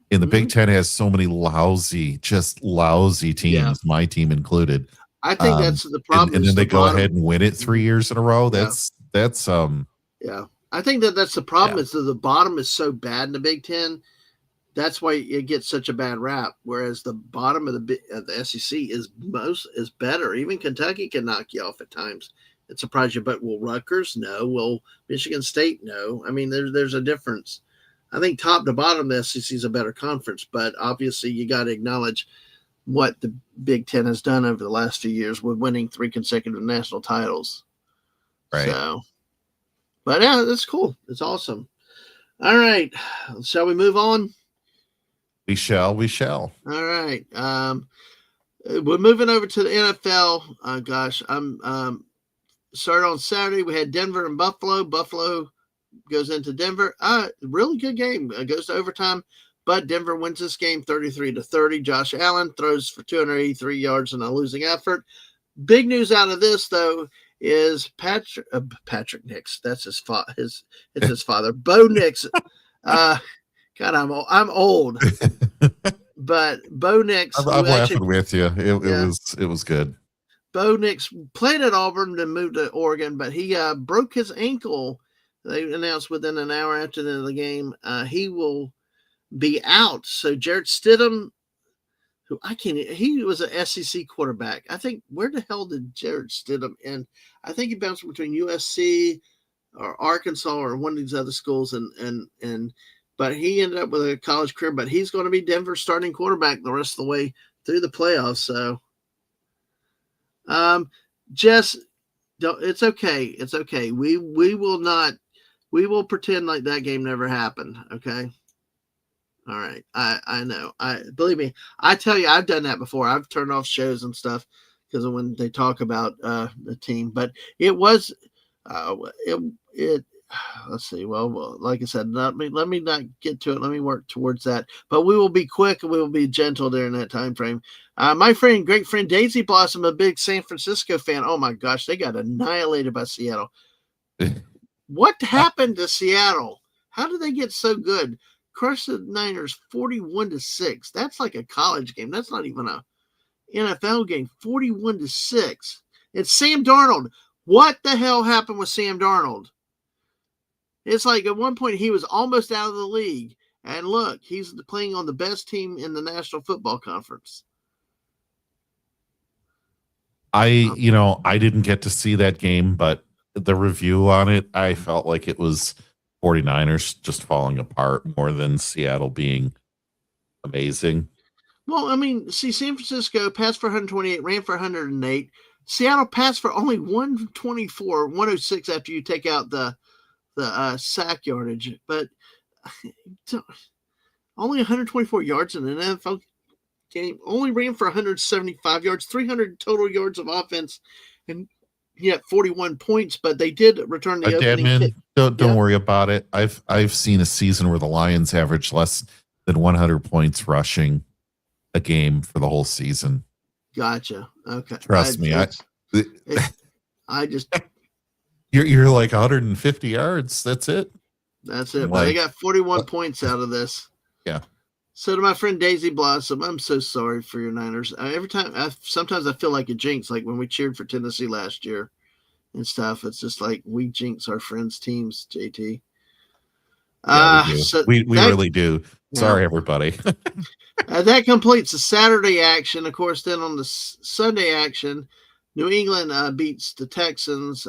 And the Big Ten has so many lousy teams, my team included. I think that's the problem. And then they go ahead and win it 3 years in a row. That's I think that's the problem is that the bottom is so bad in the Big Ten. That's why it gets such a bad rap. Whereas the bottom of the SEC is better. Even Kentucky can knock you off at times. It surprised you, but will Rutgers? No. Will Michigan State? No. I mean, there's a difference. I think top to bottom, the SEC is a better conference, but obviously you got to acknowledge what the Big Ten has done over the last few years with winning 3 consecutive national titles. Right. So, but yeah, that's cool. It's awesome. All right. Shall we move on? We shall. All right. We're moving over to the NFL. I'm started on Saturday. We had Denver and Buffalo. Buffalo goes into Denver. Really good game. It goes to overtime, but Denver wins this game 33-30. Josh Allen throws for 283 yards in a losing effort. Big news out of this, though, is Patrick Nix. That's his father. Bo Nix. God, I'm old. But Bo Nix. I'm laughing with you. It was good. Bo Nix played at Auburn, then moved to Oregon, but he broke his ankle. They announced within an hour after the end of the game, he will be out. So Jarrett Stidham, he was an SEC quarterback. I think, where the hell did Jarrett Stidham end? I think he bounced between USC or Arkansas or one of these other schools, but he ended up with a college career. But he's going to be Denver's starting quarterback the rest of the way through the playoffs. So, Jess, it's okay. It's okay. We will pretend like that game never happened. Okay. All right. I know. Believe me, I tell you, I've done that before. I've turned off shows and stuff because of when they talk about the team. But it was let's see. Well, like I said, let me not get to it. Let me work towards that. But we will be quick and we will be gentle during that time frame. My great friend Daisy Blossom, a big San Francisco fan. Oh my gosh, they got annihilated by Seattle. What happened to Seattle? How did they get so good? Crushed the Niners 41-6. That's like a college game. That's not even a NFL game. 41-6. It's Sam Darnold. What the hell happened with Sam Darnold? It's like at one point he was almost out of the league. And look, he's playing on the best team in the National Football Conference. I didn't get to see that game, but the review on it, I felt like it was 49ers just falling apart more than Seattle being amazing. Well, I mean, see, San Francisco passed for 128, ran for 108. Seattle passed for only 124, 106 after you take out the sack yardage, but only 124 yards in an NFL game. Only ran for 175 yards, 300 total yards of offense, and yet 41 points. But they did return the opening Dadman, kick. don't worry about it. I've seen a season where the Lions averaged less than 100 points rushing a game for the whole season. Gotcha. Okay. Trust me. I just you're like 150 yards. That's it. That's it. But they got 41 points out of this. Yeah. So to my friend Daisy Blossom, I'm so sorry for your Niners. Sometimes I feel like a jinx, like when we cheered for Tennessee last year and stuff. It's just like we jinx our friends' teams, JT. Yeah, we really do. Sorry, everybody. That completes the Saturday action. Of course, then on the Sunday action, New England beats the Texans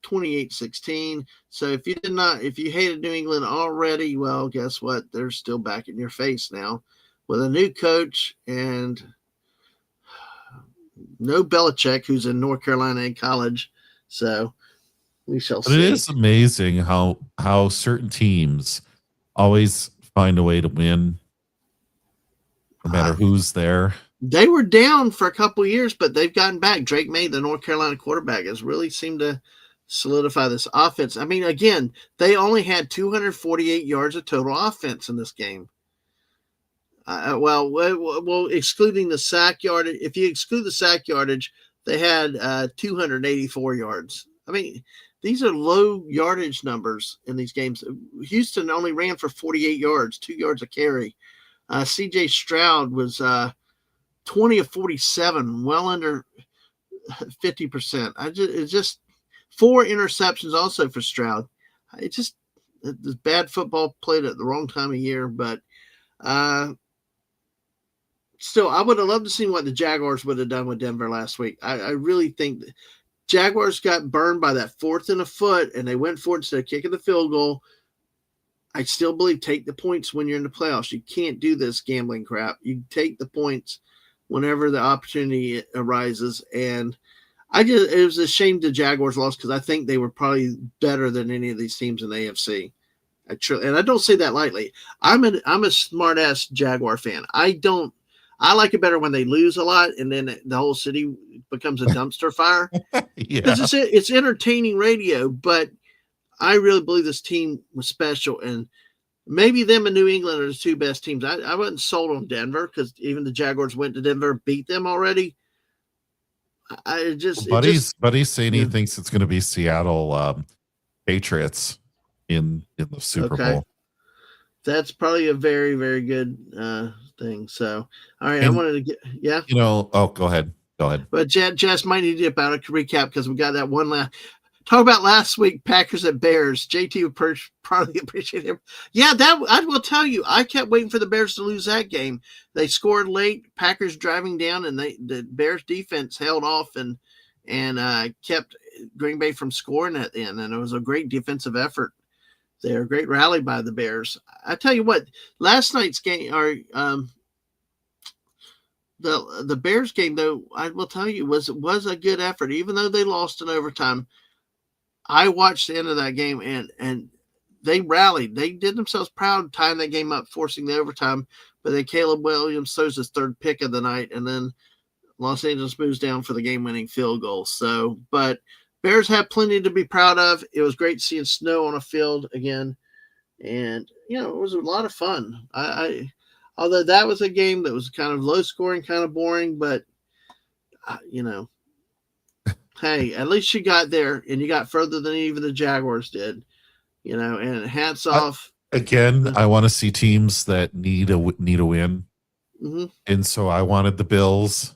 28-16. So if you hated New England already, well, guess what? They're still back in your face now with a new coach and no Belichick, who's in North Carolina in college. So we shall see. It is amazing how certain teams always find a way to win, no matter who's there. They were down for a couple of years, but they've gotten back. Drake May, the North Carolina quarterback, has really seemed to solidify this offense. I mean, again, they only had 248 yards of total offense in this game. Well, excluding the sack yardage, if you exclude the sack yardage, they had 284 yards. I mean, these are low yardage numbers in these games. Houston only ran for 48 yards, 2 yards a carry. C.J. Stroud was 20 of 47, well under 50%. It's just 4 interceptions also for Stroud. It's bad football played at the wrong time of year, but still, I would have loved to see what the Jaguars would have done with Denver last week. I really think the Jaguars got burned by that 4th and a foot, and they went for it instead of kicking the field goal. I still believe take the points when you're in the playoffs. You can't do this gambling crap. You take the points whenever the opportunity arises. And it was a shame the Jaguars lost because I think they were probably better than any of these teams in the AFC. And I don't say that lightly. I'm a smart ass Jaguar fan. I like it better when they lose a lot and then the whole city becomes a dumpster fire. Because it's entertaining radio, but I really believe this team was special, and maybe them and New England are the 2 best teams. I wasn't sold on Denver because even the Jaguars went to Denver and beat them already. Buddy's saying he thinks it's going to be Seattle Patriots in the Super Bowl. That's probably a very, very good thing. So, all right, I wanted to get go ahead. But Jess might need to get about a recap because we got that one last. Talk about last week, Packers at Bears. JT would probably appreciate him. Yeah, I will tell you, I kept waiting for the Bears to lose that game. They scored late, Packers driving down, and the Bears defense held off and kept Green Bay from scoring at the end. And it was a great defensive effort there. Great rally by the Bears. I tell you what, last night's game, the Bears game, though, I will tell you, was a good effort, even though they lost in overtime. I watched the end of that game, and they rallied. They did themselves proud tying that game up, forcing the overtime. But then Caleb Williams throws his 3rd pick of the night, and then Los Angeles moves down for the game-winning field goal. So, but Bears have plenty to be proud of. It was great seeing snow on a field again, and it was a lot of fun. Although that was a game that was kind of low scoring, kind of boring, but you know, hey, at least you got there and you got further than even the Jaguars did. And hats off. I want to see teams that need a win, and so I wanted the Bills,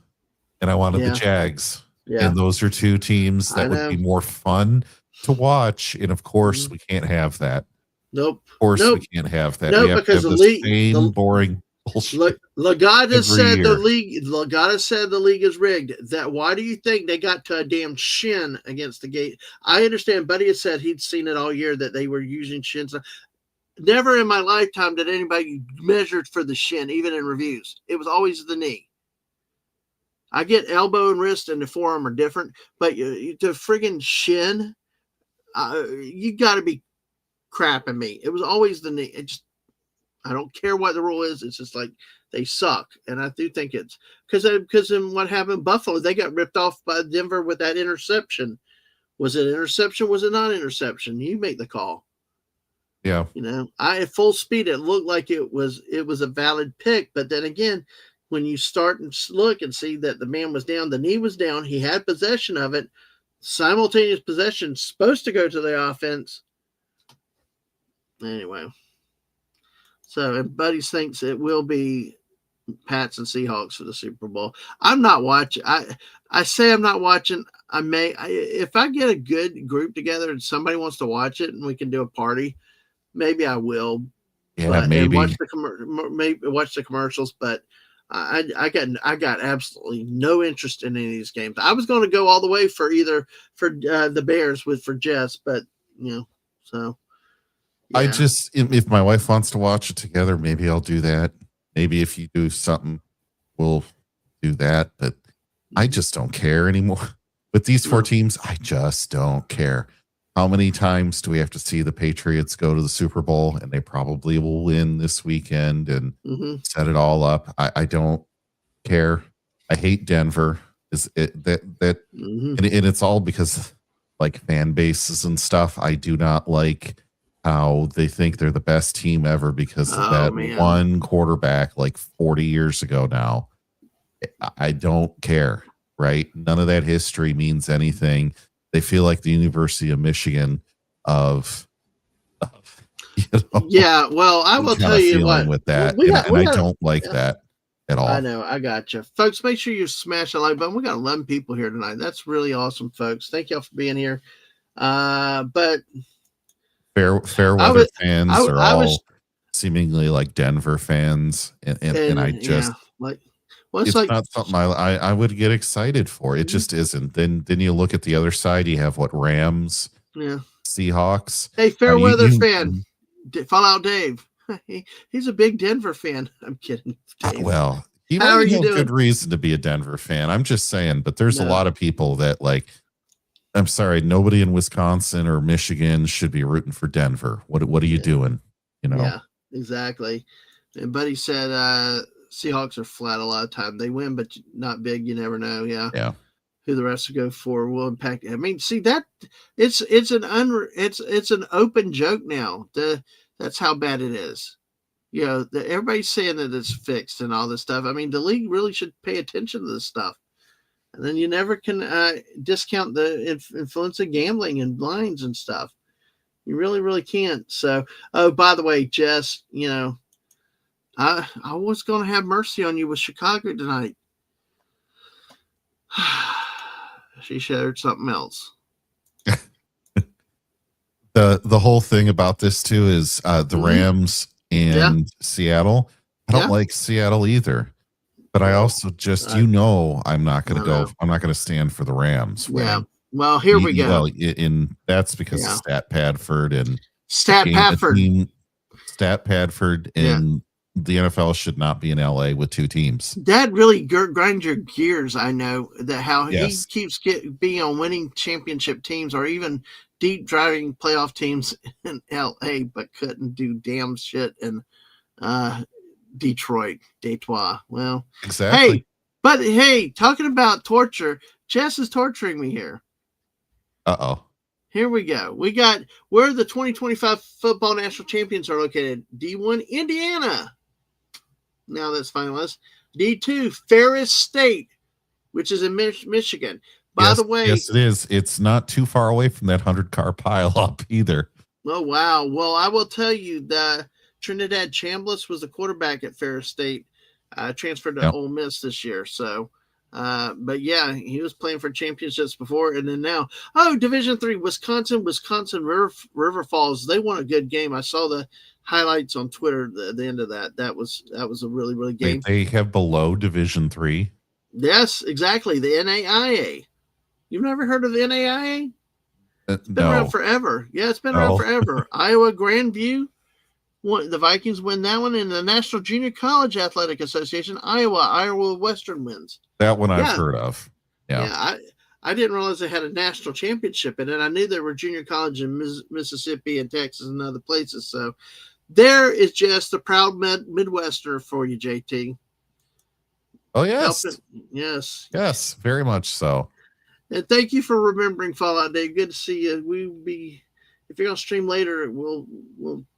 and I wanted the Jags, and those are two teams that would be more fun to watch. And of course, we can't have that. Nope. Of course, we can't have that. Nope, we have because to have the same boring bullshit. Lagada said the league. Lagada said the league is rigged. Why do you think they got to a damn shin against the gate? I understand. Buddy has said he'd seen it all year that they were using shins. Never in my lifetime did anybody measure for the shin, even in reviews. It was always the knee. I get elbow and wrist and the forearm are different, but the friggin' shin, you got to be crapping me. It was always the knee. I don't care what the rule is. It's just like they suck, and I do think it's because in what happened in Buffalo, they got ripped off by Denver with that interception. Was it interception? Was it not interception? You make the call. Yeah. At full speed, it looked like it was a valid pick, but then again, when you start and look and see that the man was down, the knee was down, he had possession of it, simultaneous possession, supposed to go to the offense. Anyway, so and Buddy thinks it will be Pats and Seahawks for the Super Bowl. I'm not watching. I say I'm not watching. If I get a good group together and somebody wants to watch it and we can do a party, maybe I will. Yeah, maybe watch the commercials, but I got absolutely no interest in any of these games. I was going to go all the way for the Bears for Jess, but so. Yeah. I just, if my wife wants to watch it together, maybe I'll do that. Maybe if you do something, we'll do that. But I just don't care anymore. With these four teams, I just don't care. How many times do we have to see the Patriots go to the Super Bowl? And they probably will win this weekend and set it all up. I don't care. I hate Denver. And it's all because like fan bases and stuff. I do not like how they think they're the best team ever because of that one quarterback like 40 years ago now. I don't care, right? None of that history means anything. They feel like the University of Michigan of yeah, well, I will tell you what. With that, I don't like that at all. I know, I got you. Folks, make sure you smash the like button. We got 11 people here tonight. That's really awesome, folks. Thank y'all for being here. But fair weather fans are all seemingly like Denver fans, and I just it's like not something I would get excited for. It just isn't. Then you look at the other side. You have Rams, Seahawks. Hey, fair weather fan, Fallout Dave. He's a big Denver fan. I'm kidding. Dave. Well, he might have good reason to be a Denver fan. I'm just saying, but there's a lot of people that like. I'm sorry, nobody in Wisconsin or Michigan should be rooting for Denver. What are you doing? Yeah, exactly. And Buddy said Seahawks are flat a lot of time. They win, but not big. You never know. Yeah. Who the rest will go for will impact. I mean, see that it's an open joke now. That's how bad it is. Everybody's saying that it's fixed and all this stuff. I mean, the league really should pay attention to this stuff. And then you never can discount the influence of gambling and lines and stuff. You really, really can't. So, by the way, Jess, I was going to have mercy on you with Chicago tonight. She shared something else. The whole thing about this too is the Rams and Seattle. I don't like Seattle either. But I also just, I'm not going to go. I'm not going to stand for the Rams. Yeah. Well, here we go. Well, that's because of Stat Padford and Stat Padford and the NFL should not be in LA with two teams. That really grinds your gears. I know that how he keeps being on winning championship teams or even deep driving playoff teams in LA, but couldn't do damn shit in Detroit. Well, exactly. Hey, talking about torture, Jess is torturing me here. Uh-oh. Here we go. We got where the 2025 football national champions are located. D1, Indiana. Now that's finalized. D2, Ferris State, which is in Michigan. By the way, yes, it is. It's not too far away from that 100-car pile up either. Oh, wow. Well, I will tell you that Trinidad Chambliss was the quarterback at Ferris State, transferred to Ole Miss this year. So, but yeah, he was playing for championships before, and then now, Division III, Wisconsin River Falls. They won a good game. I saw the highlights on Twitter at the end of that. That was a really, really game. They have below Division III. Yes, exactly. The NAIA. You've never heard of the NAIA? It's been around forever. Yeah, it's been around forever. Iowa Grandview, the Vikings win that one. In the National Junior College Athletic Association, Iowa Western wins. That one I've heard of. Yeah, I didn't realize they had a national championship in it. I knew there were junior college in Mississippi and Texas and other places. So there is just a proud Midwesterner for you, JT. Oh, yes. Yes, very much so. And thank you for remembering Fallout Day. Good to see you. If you're gonna stream later, we'll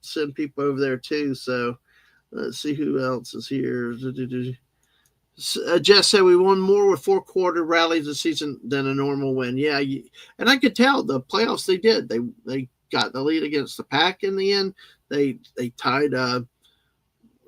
send people over there too. So let's see who else is here. Jess said we won more with 4 quarter rallies this season than a normal win. Yeah, and I could tell the playoffs they did. They got the lead against the Pack in the end. They tied the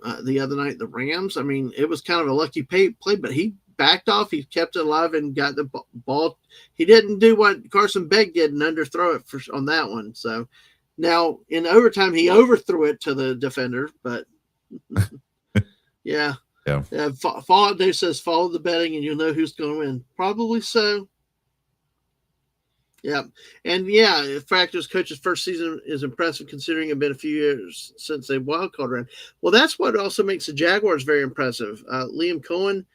other night the Rams. I mean, it was kind of a lucky play, but he backed off. He kept it alive and got the ball. He didn't do what Carson Beck did and underthrow it on that one. So now in overtime, he overthrew it to the defender. But yeah. Fallout Day says follow the betting and you'll know who's going to win. Probably so. Yeah. And yeah, Fractors coach's first season is impressive considering it's been a few years since they wild card ran. Well, that's what also makes the Jaguars very impressive. Liam Cohen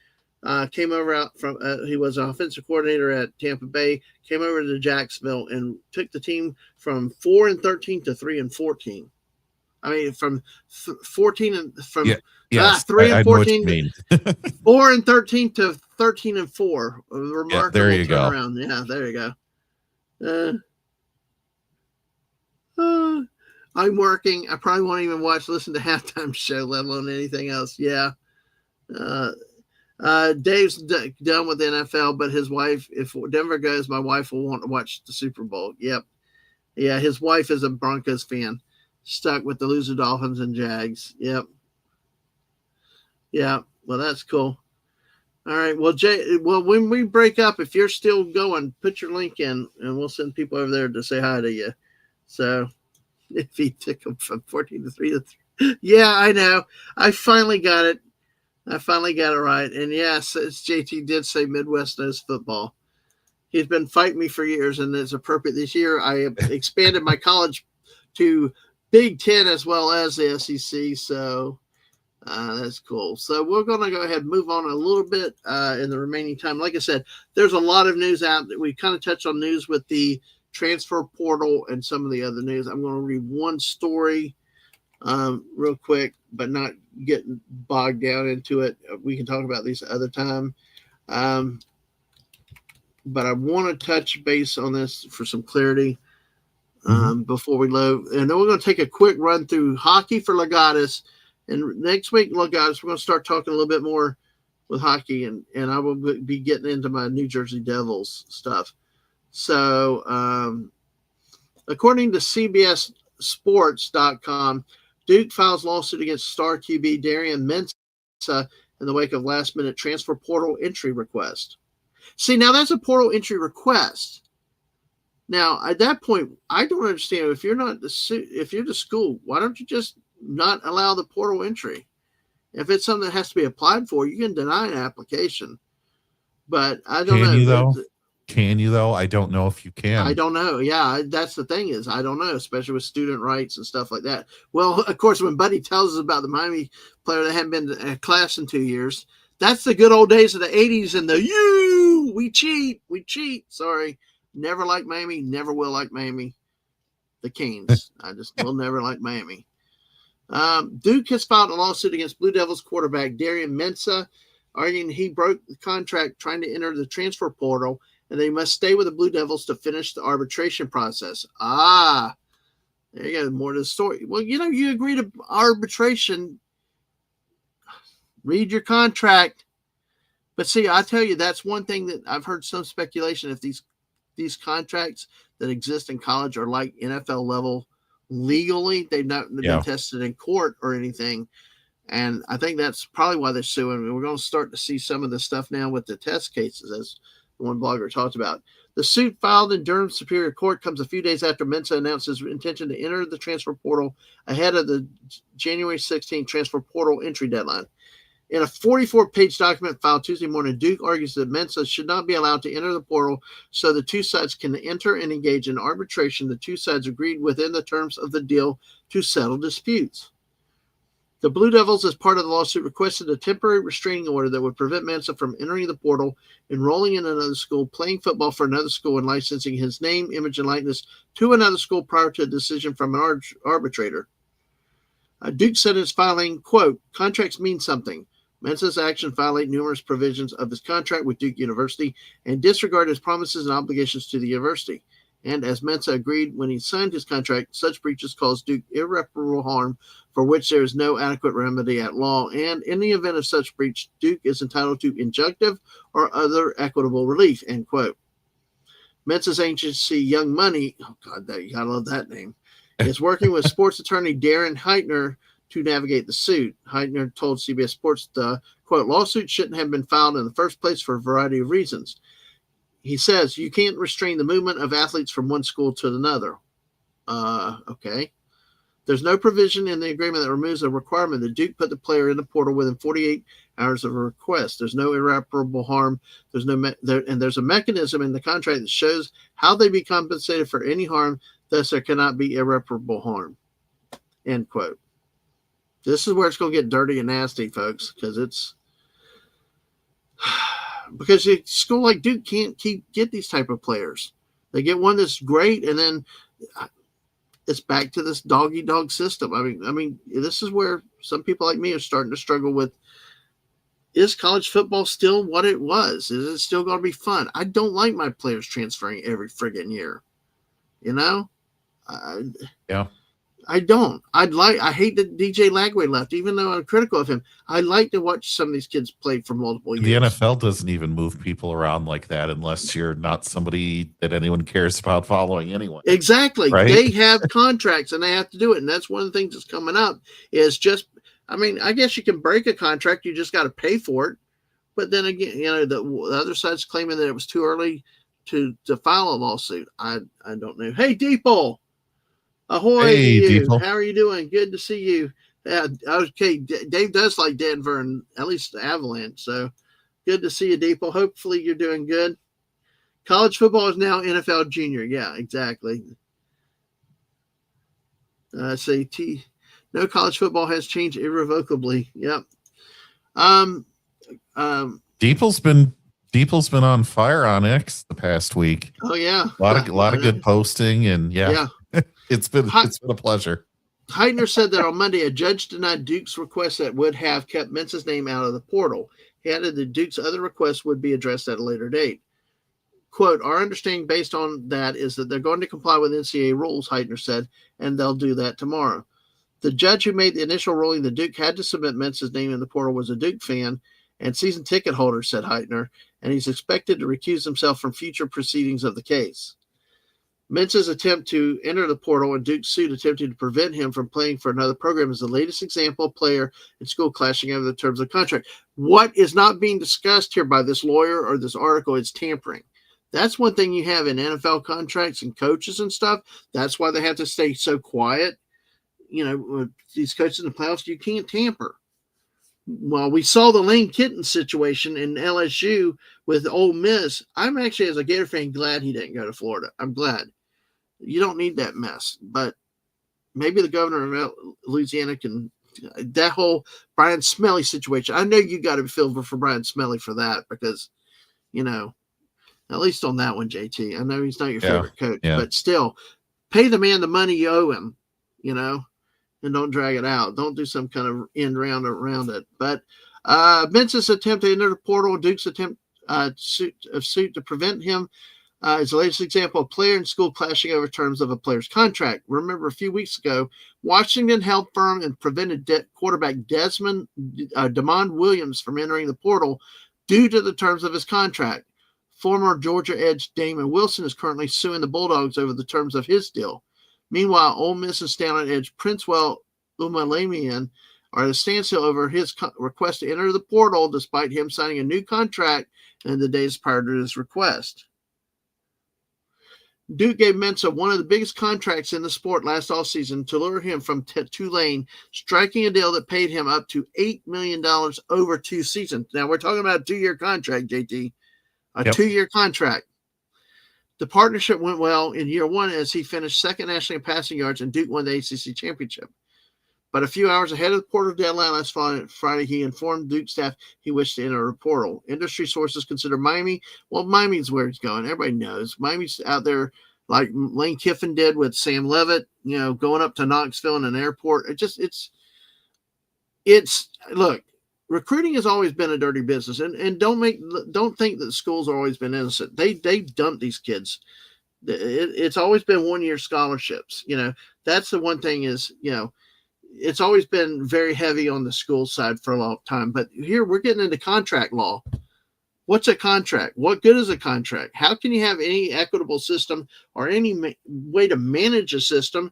came over from he was an offensive coordinator at Tampa Bay, came over to Jacksonville and took the team from 4-13 to 3-14. I mean, from 14 and from 3-14 to 4-13 to 13-4. A remarkable there you turnaround. go. Yeah, there you go. I'm working. I probably won't even listen to halftime show, let alone anything else. Yeah. Dave's done with the NFL, but his wife, if Denver goes, my wife will want to watch the Super Bowl. Yep. Yeah, his wife is a Broncos fan, stuck with the loser Dolphins and Jags. Yep. Yeah, well, that's cool. All right, well, when we break up, if you're still going, put your link in, and we'll send people over there to say hi to you. So if he took them from 14 to 3 to 3. Yeah, I know. I finally got it. Right. And yes, as JT did say, Midwest knows football. He's been fighting me for years, and it's appropriate this year. I have expanded my college to Big Ten as well as the SEC. So that's cool. So we're going to go ahead and move on a little bit in the remaining time. Like I said, there's a lot of news out that we kind of touched on news with the transfer portal and some of the other news. I'm going to read one story real quick, but not getting bogged down into it. We can talk about these other time. But I want to touch base on this for some clarity before we load. And then we're going to take a quick run through hockey for Legatus. And next week, Legatus, we're going to start talking a little bit more with hockey. And I will be getting into my New Jersey Devils stuff. So according to CBS Sports.com, Duke files lawsuit against star QB Darian Mensah in the wake of last-minute transfer portal entry request. See, now that's a portal entry request. Now, at that point, I don't understand if you're the school, why don't you just not allow the portal entry? If it's something that has to be applied for, you can deny an application. But I don't know. Can you though? I don't know if you can. I don't know. Yeah, that's the thing is I don't know, especially with student rights and stuff like that. Well, of course, when Buddy tells us about the Miami player that hadn't been to a class in 2 years, that's the good old days of the 80s and we cheat. Sorry. Never like Miami, never will like Miami. The Canes. I just will never like Miami. Duke has filed a lawsuit against Blue Devils quarterback Darian Mensah, arguing he broke the contract trying to enter the transfer portal and they must stay with the Blue Devils to finish the arbitration process. Ah, there you go. More to the story. Well, you agree to arbitration. Read your contract. But see, I tell you, that's one thing that I've heard some speculation. If these contracts that exist in college are like NFL level legally, they've not been tested in court or anything. And I think that's probably why they're suing. We're going to start to see some of this stuff now with the test cases, as one blogger talked about. The suit filed in Durham Superior Court comes a few days after Mensa announced his intention to enter the transfer portal ahead of the January 16th transfer portal entry deadline. In a 44-page document filed Tuesday morning, Duke argues that Mensa should not be allowed to enter the portal so the two sides can enter and engage in arbitration. The two sides agreed within the terms of the deal to settle disputes. The Blue Devils, as part of the lawsuit, requested a temporary restraining order that would prevent Mensa from entering the portal, enrolling in another school, playing football for another school, and licensing his name, image, and likeness to another school prior to a decision from an arbitrator. Duke said in his filing, quote, contracts mean something. Mensa's action violate numerous provisions of his contract with Duke University and disregard his promises and obligations to the university. And as Mensa agreed when he signed his contract, such breaches cause Duke irreparable harm for which there is no adequate remedy at law. And in the event of such breach, Duke is entitled to injunctive or other equitable relief, end quote. Mensa's agency, Young Money, oh God, you gotta love that name, is working with sports attorney Darren Heitner to navigate the suit. Heitner told CBS Sports the, quote, lawsuit shouldn't have been filed in the first place for a variety of reasons. He says you can't restrain the movement of athletes from one school to another. Okay. There's no provision in the agreement that removes a requirement that Duke put the player in the portal within 48 hours of a request. There's no irreparable harm. There's a mechanism in the contract that shows how they be compensated for any harm. Thus, there cannot be irreparable harm. End quote. This is where it's going to get dirty and nasty, folks, because a school like Duke can't get these type of players. They get one that's great, and then it's back to this dog-eat-dog system. I mean, this is where some people like me are starting to struggle with, is college football still what it was? Is it still going to be fun? I don't like my players transferring every friggin' year. Yeah. I don't. I hate that DJ Lagway left, even though I'm critical of him. I like to watch some of these kids play for multiple years. The NFL doesn't even move people around like that unless you're not somebody that anyone cares about following anyway. Exactly. Right? They have contracts and they have to do it. And that's one of the things that's coming up is just, I guess you can break a contract. You just got to pay for it. But then again, the other side's claiming that it was too early to file a lawsuit. I don't know. Hey, Deeple. Ahoy, hey, you. How are you doing? Good to see you. Okay, Dave does like Denver and at least the Avalanche, so good to see you, Deeple. Hopefully you're doing good. College football is now NFL junior. Yeah, exactly. No college football has changed irrevocably. Yep. Deeple's been on fire on X the past week. Oh yeah, a lot of good posting, and yeah. It's been a pleasure. Heitner said that on Monday, a judge denied Duke's request that would have kept Mensa's name out of the portal. He added that Duke's other requests would be addressed at a later date. Quote, our understanding based on that is that they're going to comply with NCAA rules, Heitner said, and they'll do that tomorrow. The judge who made the initial ruling that Duke had to submit Mensa's name in the portal was a Duke fan and season ticket holder, said Heitner, and he's expected to recuse himself from future proceedings of the case. Mensa's attempt to enter the portal and Duke's suit attempting to prevent him from playing for another program is the latest example of player and school clashing over the terms of the contract. What is not being discussed here by this lawyer or this article is tampering. That's one thing you have in NFL contracts and coaches and stuff. That's why they have to stay so quiet. These coaches in the playoffs, you can't tamper. Well, we saw the Lane Kiffin situation in LSU with Ole Miss. I'm actually, as a Gator fan, glad he didn't go to Florida. I'm glad. You don't need that mess. But maybe the governor of Louisiana can – that whole Brian Smelly situation. I know you got to feel for Brian Smelly for that because, at least on that one, JT. I know he's not your favorite coach, but still, pay the man the money you owe him, and don't drag it out. Don't do some kind of end round around it. But Mensa's attempt to enter the portal, Duke's attempt suit to prevent him. Is the latest example of player and school clashing over terms of a player's contract. Remember, a few weeks ago, Washington held firm and prevented quarterback Damon Williams from entering the portal due to the terms of his contract. Former Georgia edge Damon Wilson is currently suing the Bulldogs over the terms of his deal. Meanwhile, Ole Miss's Stanley edge Princewell Umalamian are at a standstill over his request to enter the portal, despite him signing a new contract in the days prior to his request. Duke gave Mensah one of the biggest contracts in the sport last offseason to lure him from Tulane, striking a deal that paid him up to $8 million over 2 seasons. Now, we're talking about a 2-year contract, JT. A 2-year contract. The partnership went well in year 1 as he finished second nationally in passing yards and Duke won the ACC championship. But a few hours ahead of the portal deadline last Friday, he informed Duke staff he wished to enter a portal. Industry sources consider Miami. Well, Miami's where he's going. Everybody knows. Miami's out there like Lane Kiffin did with Sam Levitt, going up to Knoxville in an airport. Look, recruiting has always been a dirty business. And don't think that schools have always been innocent. They dump these kids. It's always been 1-year scholarships. That's the one thing is, it's always been very heavy on the school side for a long time. But here we're getting into contract law. What's a contract? What good is a contract? How can you have any equitable system or any way to manage a system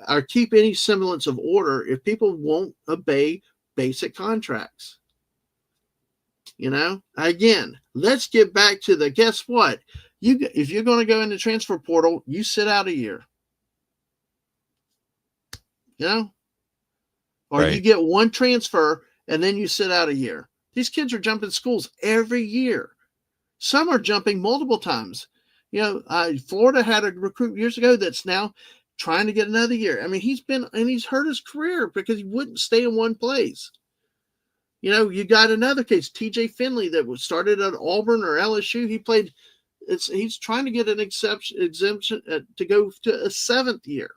or keep any semblance of order if people won't obey basic contracts? Again, let's get back to guess what? If you're going to go into transfer portal, you sit out a year. Or right. You get one transfer and then you sit out a year. These kids are jumping schools every year. Some are jumping multiple times. Florida had a recruit years ago that's now trying to get another year. I mean, he's hurt his career because he wouldn't stay in one place. You got another case, TJ Finley, that started at Auburn or LSU. He's trying to get an exemption to go to a 7th year.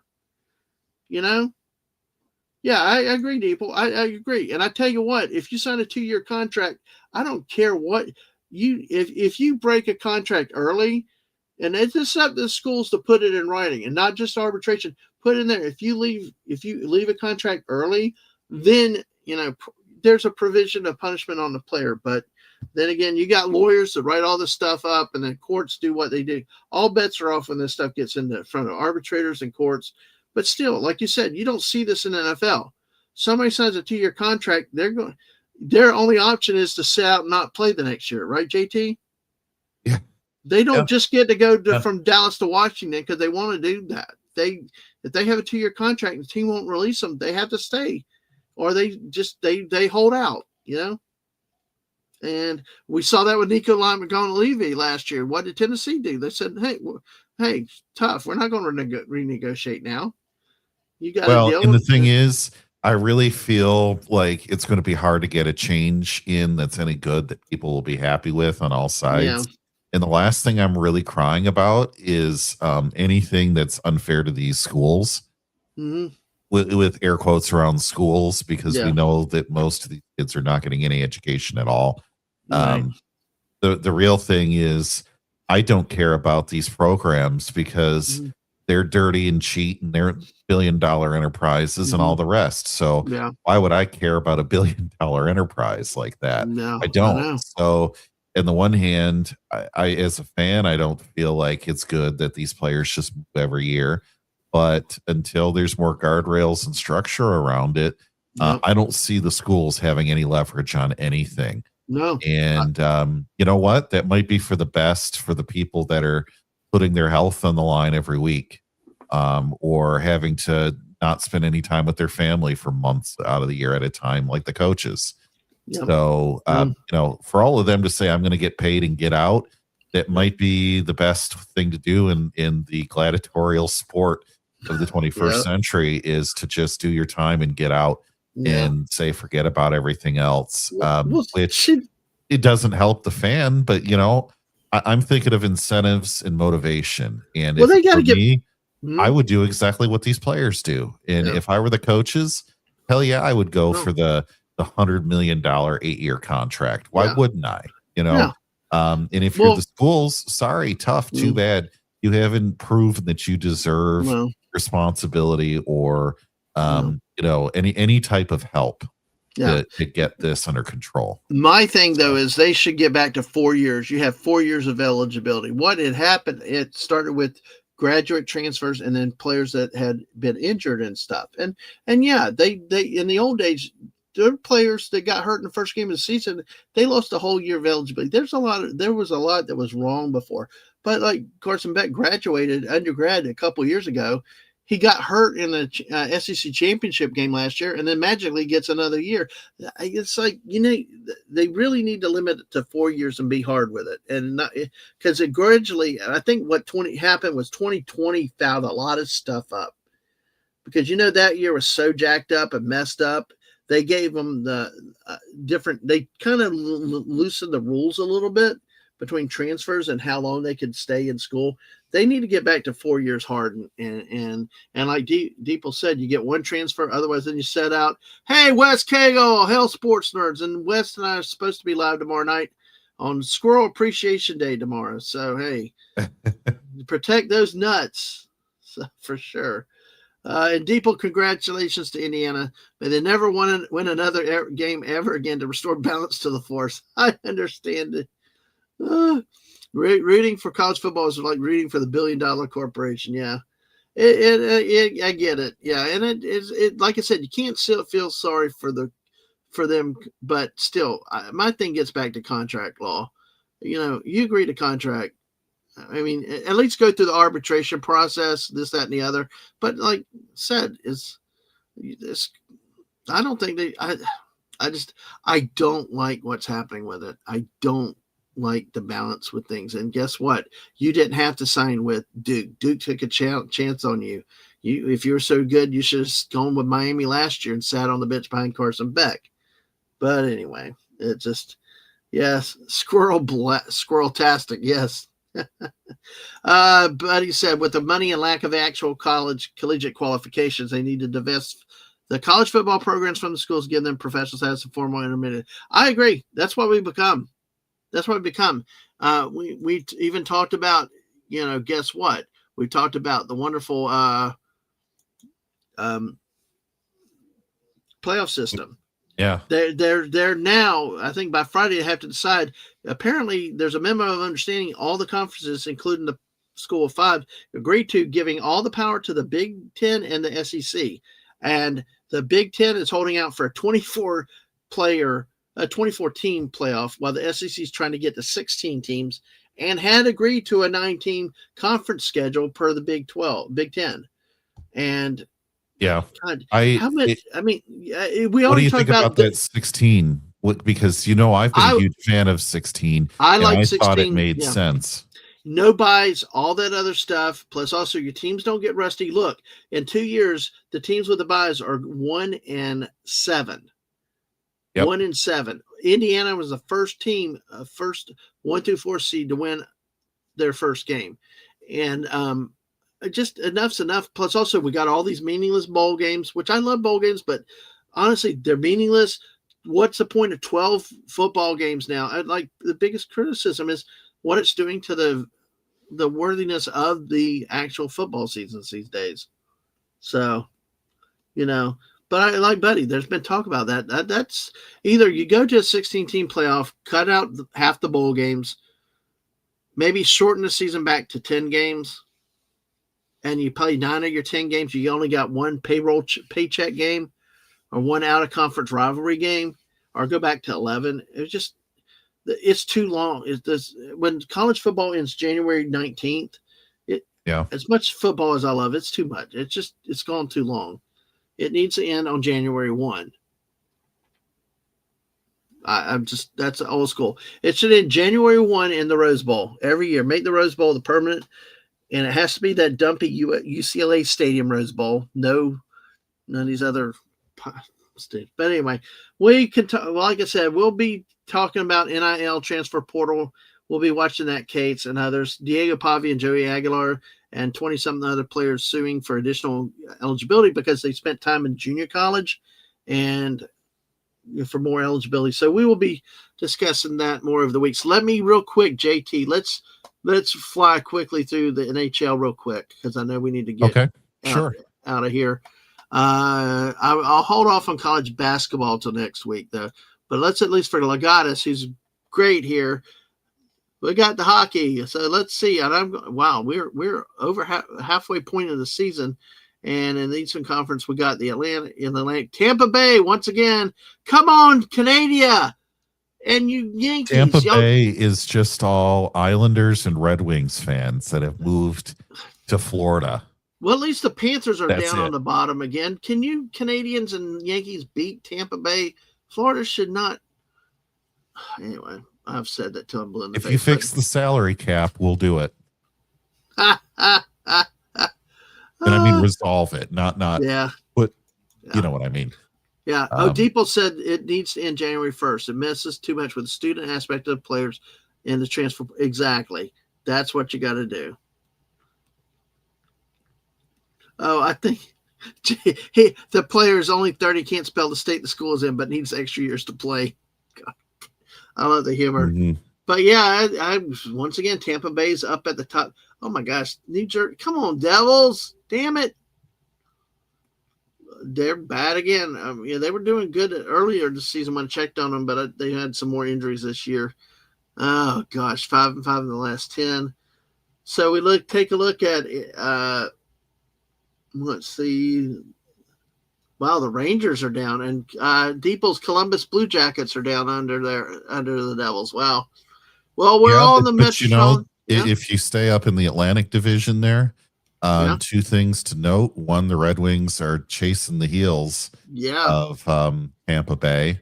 Yeah, I agree, Deeple. I agree. And I tell you what, if you sign a 2-year contract, I don't care what if you break a contract early, and it's just up to the schools to put it in writing and not just arbitration, put in there. If you leave a contract early, then, there's a provision of punishment on the player. But then again, you got lawyers that write all this stuff up and then courts do what they do. All bets are off when this stuff gets in front of arbitrators and courts. But still, like you said, you don't see this in the NFL. Somebody signs a 2-year contract, their only option is to sit out and not play the next year, right, JT? Yeah. They don't just get to go from Dallas to Washington because they want to do that. If they have a 2-year contract and the team won't release them, they have to stay, or they hold out, And we saw that with Nico Levy last year. What did Tennessee do? They said, "Hey, tough. We're not going to renegotiate now." And the thing is, I really feel like it's going to be hard to get a change in that's any good that people will be happy with on all sides. Yeah. And the last thing I'm really crying about is anything that's unfair to these schools, with air quotes around schools, because we know that most of these kids are not getting any education at all. Right. The real thing is, I don't care about these programs because they're dirty and cheat and they're billion-dollar enterprises and all the rest. So why would I care about a billion-dollar enterprise like that? No, I don't. So on the one hand, I as a fan, I don't feel like it's good that these players just move every year. But until there's more guardrails and structure around it, I don't see the schools having any leverage on anything. No. And you know what? That might be for the best for the people that are putting their health on the line every week, or having to not spend any time with their family for months out of the year at a time, like the coaches. Yep. So, for all of them to say, I'm going to get paid and get out, that might be the best thing to do in the gladiatorial sport of the 21st century, is to just do your time and get out and say, forget about everything else, which it doesn't help the fan. But, I'm thinking of incentives and motivation. And they got to get I would do exactly what these players do. And if I were the coaches, hell yeah, I would go for the $100 million 8-year contract. Why wouldn't I? And if you're the schools, sorry, tough, too bad. You haven't proven that you deserve responsibility or any type of help to get this under control. My thing, though, is they should get back to 4 years. You have 4 years of eligibility. What had happened, it started with graduate transfers and then players that had been injured and stuff. And yeah, they in the old days, there were players that got hurt in the first game of the season. They lost a whole year of eligibility. There was a lot that was wrong before. But like Carson Beck graduated undergrad a couple years ago. He got hurt in the SEC championship game last year and then magically gets another year. It's like, they really need to limit it to 4 years and be hard with it. And not because it gradually, I think what happened was 2020 fouled a lot of stuff up because, that year was so jacked up and messed up. They gave them the they kind of loosened the rules a little bit between transfers and how long they could stay in school. They need to get back to 4 years hard. And like Deeple said, you get one transfer. Otherwise, then you set out, hey, Wes Cagle, Hell Sports Nerds. And Wes and I are supposed to be live tomorrow night on Squirrel Appreciation Day tomorrow. So, hey, protect those nuts for sure. And Deeple, congratulations to Indiana. May they never win another game ever again to restore balance to the force. I understand it. Rooting for college football is like rooting for the billion-dollar corporation. Yeah, I get it. Yeah, and it like I said, you can't still feel sorry for them, but still, my thing gets back to contract law. You agree to contract. I mean, at least go through the arbitration process, this, that, and the other. But like I said, I don't think I don't like what's happening with it. I don't like the balance with things. And guess what? You didn't have to sign with Duke. Duke took a chance on you. If you were so good, you should have gone with Miami last year and sat on the bench behind Carson Beck. But anyway, it just, yes, squirrel-tastic, yes. But he said, with the money and lack of actual collegiate qualifications, they need to divest the college football programs from the schools, give them professional status and formal intermediate. I agree. That's what we become. We even talked about, guess what? We talked about the wonderful playoff system. Yeah. They're now, I think by Friday, they have to decide. Apparently, there's a memo of understanding all the conferences, including the School of Five, agreed to giving all the power to the Big Ten and the SEC. And the Big Ten is holding out for a 24-team playoff, while the SEC is trying to get to 16 teams and had agreed to a 9-team conference schedule per the Big Ten. And yeah, God, we already what do you think about that 16? Because I've been a huge fan of 16. I 16, thought it made sense. No buys, all that other stuff. Plus, also your teams don't get rusty. Look, in 2 years, the teams with the buys are 1-7. Yep. 1-7. Indiana was the first team, first 1 through 4 seed to win their first game, and just enough's enough. Plus, also we got all these meaningless bowl games, which I love bowl games, but honestly, they're meaningless. What's the point of 12 football games now? Like the biggest criticism is what it's doing to the worthiness of the actual football seasons these days. So, but I like Buddy. There's been talk about that. That's either you go to a 16-team playoff, cut out half the bowl games, maybe shorten the season back to 10 games, and you play 9 of your 10 games. You only got one paycheck game or one out-of-conference rivalry game, or go back to 11. It's too long. When college football ends January 19th, as much football as I love, it's too much. It's gone too long. It needs to end on January 1. That's old school. It should end January 1 in the Rose Bowl every year. Make the Rose Bowl the permanent, and it has to be that dumpy UCLA Stadium Rose Bowl. No, none of these other states. But anyway, we can talk. Well, like I said, we'll be talking about NIL transfer portal. We'll be watching that, Cates and others. Diego Pavi and Joey Aguilar and 20-something other players suing for additional eligibility because they spent time in junior college. And for more eligibility. So we will be discussing that more over the weeks. Let me real quick, JT. Let's fly quickly through the NHL real quick because I know we need to get sure out of here. I'll hold off on college basketball till next week though. But let's at least for Legatus, who's great here. We got the hockey, so let's see. And we're over halfway point of the season, and in the Eastern Conference, we got the Atlantic, Tampa Bay once again. Come on, Canada, and you Yankees. Tampa Bay is just all Islanders and Red Wings fans that have moved to Florida. Well, at least the Panthers are down on the bottom again. Can you Canadians and Yankees beat Tampa Bay? Florida should not. Anyway. I've said that till I'm blue in the face. If you fix the salary cap, we'll do it. And I mean, resolve it, not yeah. But you know what I mean. Yeah. Deeple said it needs to end January 1st. It messes too much with the student aspect of players and the transfer. Exactly. That's what you got to do. Oh, I think the player is only 30, can't spell the state the school is in, but needs extra years to play. God. I love the humor. Mm-hmm. But yeah, I once again, Tampa Bay's up at the top. Oh my gosh, New Jersey. Come on, Devils. Damn it. They're bad again. They were doing good earlier this season when I checked on them, but they had some more injuries this year. Oh gosh, 5-5 in the last 10. So we take a look at let's see. Wow, the Rangers are down, and Deeple's Columbus Blue Jackets are down under the Devils. Wow. Well, we're all in the Metro. If you stay up in the Atlantic Division there, two things to note. One, the Red Wings are chasing the heels of Tampa Bay,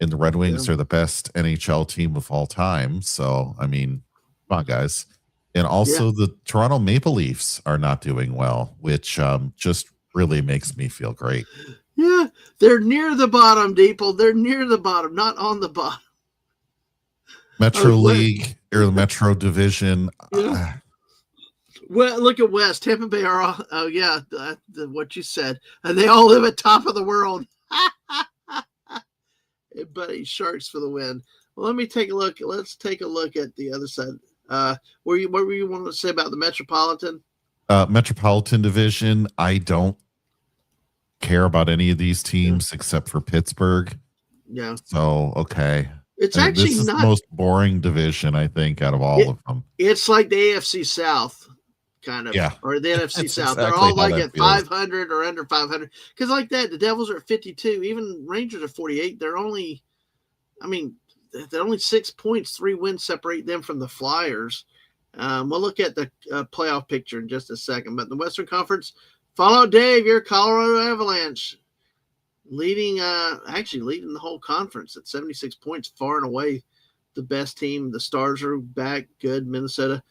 and the Red Wings are the best NHL team of all time. So, I mean, come on, guys. And also the Toronto Maple Leafs are not doing well, which just really makes me feel great. Yeah, they're near the bottom, Deeple. They're near the bottom, not on the bottom. Metro League or the Metro Division. Yeah. Well, look at West. Tampa Bay are all, what you said. And they all live at top of the world. Hey, buddy, Sharks for the win. Well, let me take a look. Let's take a look at the other side. What were you wanting to say about the Metropolitan? Metropolitan Division, I don't care about any of these teams except for Pittsburgh. Yeah. So, okay. It's actually this is the most boring division, I think, out of all of them. It's like the AFC South, kind of. Yeah. Or the NFC South. Exactly, they're all like at 500 or under 500. Because like that, the Devils are at 52. Even Rangers are 48. They're only 6 points, 3 wins separate them from the Flyers. We'll look at the playoff picture in just a second. But in the Western Conference, follow Dave, your Colorado Avalanche, leading the whole conference at 76 points, far and away the best team. The Stars are back, good. Minnesota,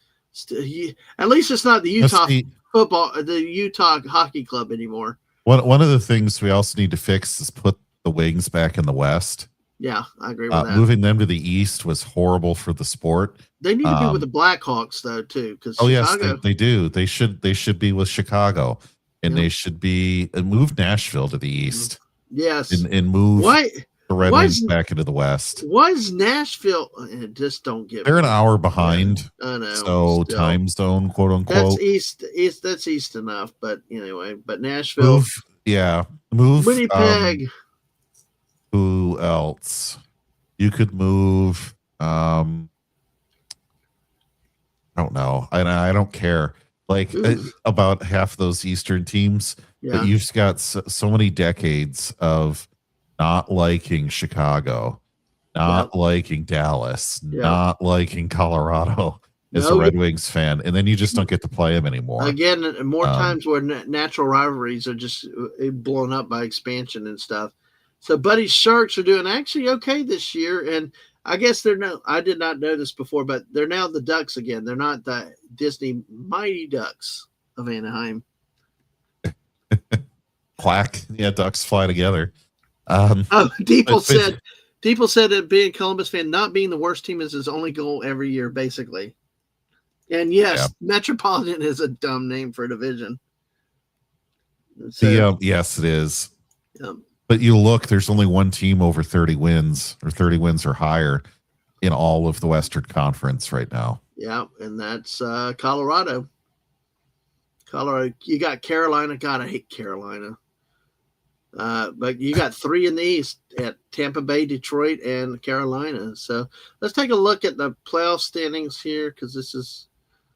at least it's not the Utah the Utah Hockey Club anymore. One of the things we also need to fix is put the Wings back in the West. Yeah, I agree with that. Moving them to the East was horrible for the sport. They need to be with the Blackhawks though too, because yes, they do. They should be with Chicago, and they should be move Nashville to the East. Yes, and move the Red Wings back into the West. Why is Nashville? Just don't get. They're an hour behind. I know. So still. Time zone, quote unquote. That's east. That's east enough, but anyway. But Nashville. Move. Winnipeg. Who else? You could move. I don't know. I don't care. Like about half those Eastern teams, but you've got so many decades of not liking Chicago, not liking Dallas, not liking Colorado as a Red Wings fan, and then you just don't get to play them anymore. Again, more times where natural rivalries are just blown up by expansion and stuff. So Buddy's Sharks are doing actually okay this year, and I guess I did not know this before, but they're now the Ducks again. They're not the Disney Mighty Ducks of Anaheim. Quack. Yeah, Ducks fly together. Deeple said that being a Columbus fan, not being the worst team is his only goal every year, basically. And yes, Metropolitan is a dumb name for a division. So, yes, it is. But you look, there's only one team over 30 wins or higher in all of the Western Conference right now. Yeah, and that's Colorado. Colorado, you got Carolina. God, I hate Carolina. But you got 3 in the East at Tampa Bay, Detroit, and Carolina. So let's take a look at the playoff standings here, because this is.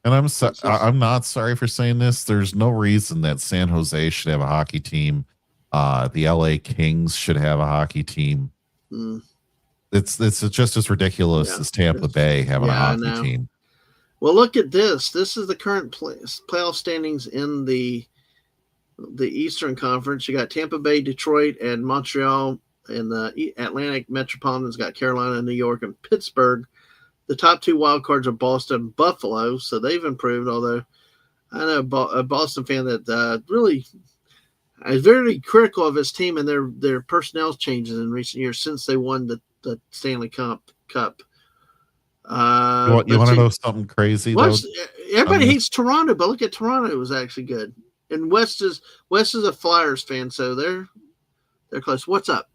And I'm not sorry for saying this. There's no reason that San Jose should have a hockey team. The LA Kings should have a hockey team. It's just as ridiculous as Tampa Bay having a hockey team. Well, look at this. This is the current playoff standings in the Eastern Conference. You got Tampa Bay, Detroit, and Montreal, and the Atlantic Metropolitan's got Carolina, New York, and Pittsburgh. The top 2 wild cards are Boston and Buffalo, so they've improved, although I know a Boston fan that really is very critical of his team and their personnel changes in recent years since they won the Stanley Cup. You want to know something crazy? Everybody hates Toronto, but look at Toronto. It was actually good. And West is a Flyers fan, so they're close. What's up?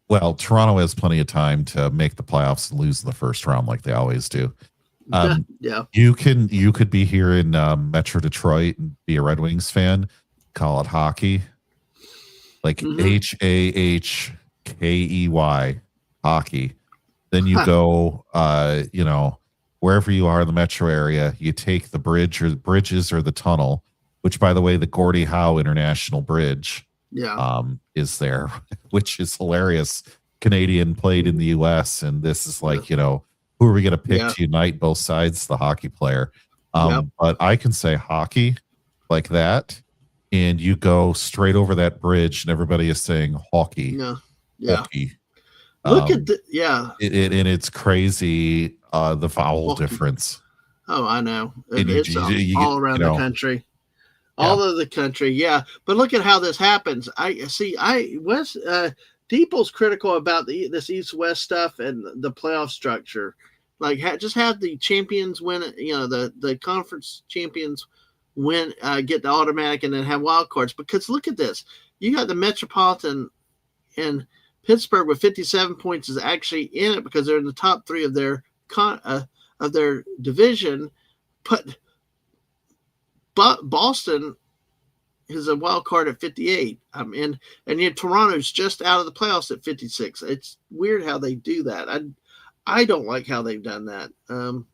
Well, Toronto has plenty of time to make the playoffs and lose in the first round like they always do. Yeah. You could be here in Metro Detroit and be a Red Wings fan, call it hockey. Like HAHKEY hockey. Then you go wherever you are in the metro area, you take the bridges or the tunnel, which, by the way, the Gordie Howe International Bridge is there, which is hilarious. Canadian played in the U.S., and this is like, who are we going to pick to unite both sides? The hockey player. But I can say hockey like that, and you go straight over that bridge, and everybody is saying hockey. Hockey. Look at and it's crazy the vowel difference. Oh, I know. It's all around the country. All over the country, yeah. But look at how this happens. Deeple's critical about this East-West stuff and the playoff structure. Like, just have the champions win. The conference champions win, get the automatic, and then have wild cards. Because look at this. You got the Metropolitan and Pittsburgh with 57 points is actually in it because they're in the top 3 of their division. But Boston is a wild card at 58. And yet Toronto's just out of the playoffs at 56. It's weird how they do that. I don't like how they've done that.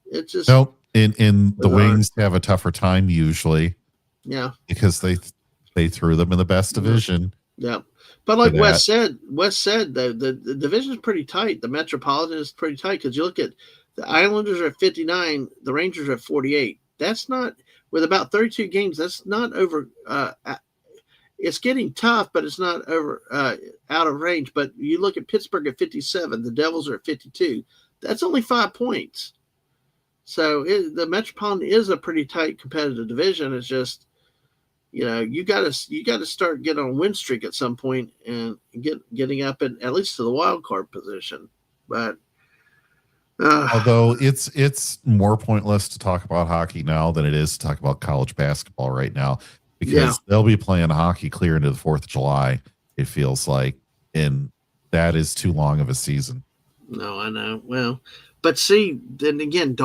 It's just in the Wings have a tougher time usually. Yeah, because they threw them in the best division. Yeah. But like Wes said, the division is pretty tight. The Metropolitan is pretty tight because you look at the Islanders are at 59, the Rangers are at 48. That's not, with about 32 games, that's not over. It's getting tough, but it's not over out of range. But you look at Pittsburgh at 57, the Devils are at 52. That's only 5 points. So the Metropolitan is a pretty tight competitive division. It's just, you got to start getting on a win streak at some point and getting up at least to the wild card position. But although it's more pointless to talk about hockey now than it is to talk about college basketball right now, because they'll be playing hockey clear into the 4th of July. It feels like, and that is too long of a season. No, I know. Well, but see, then again,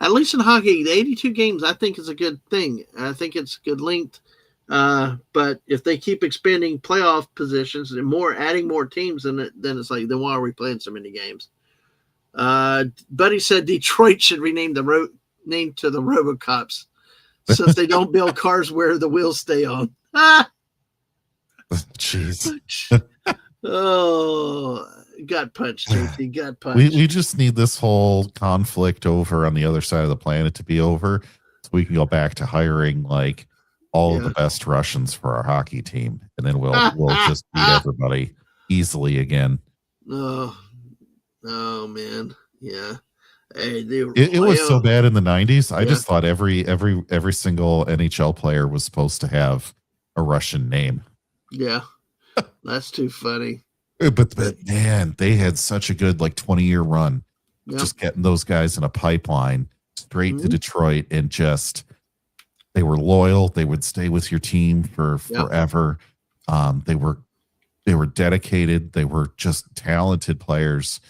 at least in hockey, the 82 games, I think is a good thing. I think it's good length. But if they keep expanding playoff positions and adding more teams, then it's like, then why are we playing so many games? Buddy said Detroit should rename name to the RoboCops since they don't build cars where the wheels stay on. Jeez. Oh, got punched, JT. Got punched. We just need this whole conflict over on the other side of the planet to be over, so we can go back to hiring like all of the best Russians for our hockey team, and then we'll just beat everybody easily again. Oh man, yeah. Hey, it was so bad in the 90s. I just thought every single NHL player was supposed to have a Russian name. Yeah, that's too funny. But man, they had such a good 20-year run, just getting those guys in a pipeline straight to Detroit, and just they were loyal. They would stay with your team for forever. They were dedicated. They were just talented players.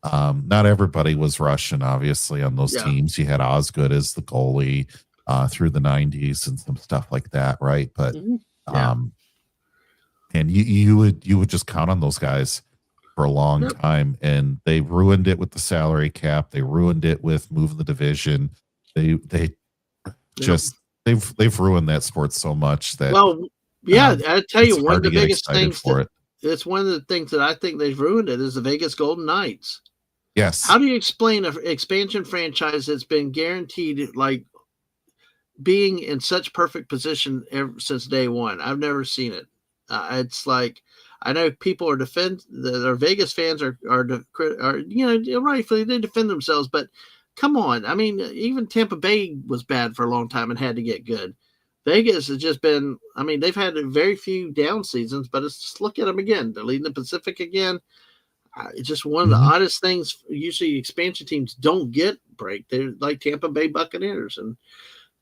Not everybody was Russian, obviously, on those teams. You had Osgood as the goalie through the 90s and some stuff like that, right? But and you would just count on those guys for a long time, and they ruined it with the salary cap. They ruined it with moving the division. They've ruined that sport so much that I tell you, one of the biggest things it's one of the things that I think they've ruined it is the Vegas Golden Knights. Yes. How do you explain an expansion franchise that's been guaranteed like being in such perfect position since day one? I've never seen it. It's like, I know people are their Vegas fans are rightfully they defend themselves, but come on. I mean, even Tampa Bay was bad for a long time and had to get good. Vegas has just been, I mean, they've had very few down seasons, but it's just look at them again. They're leading the Pacific again. It's just one of the oddest things. Usually expansion teams don't get break. They're like Tampa Bay Buccaneers.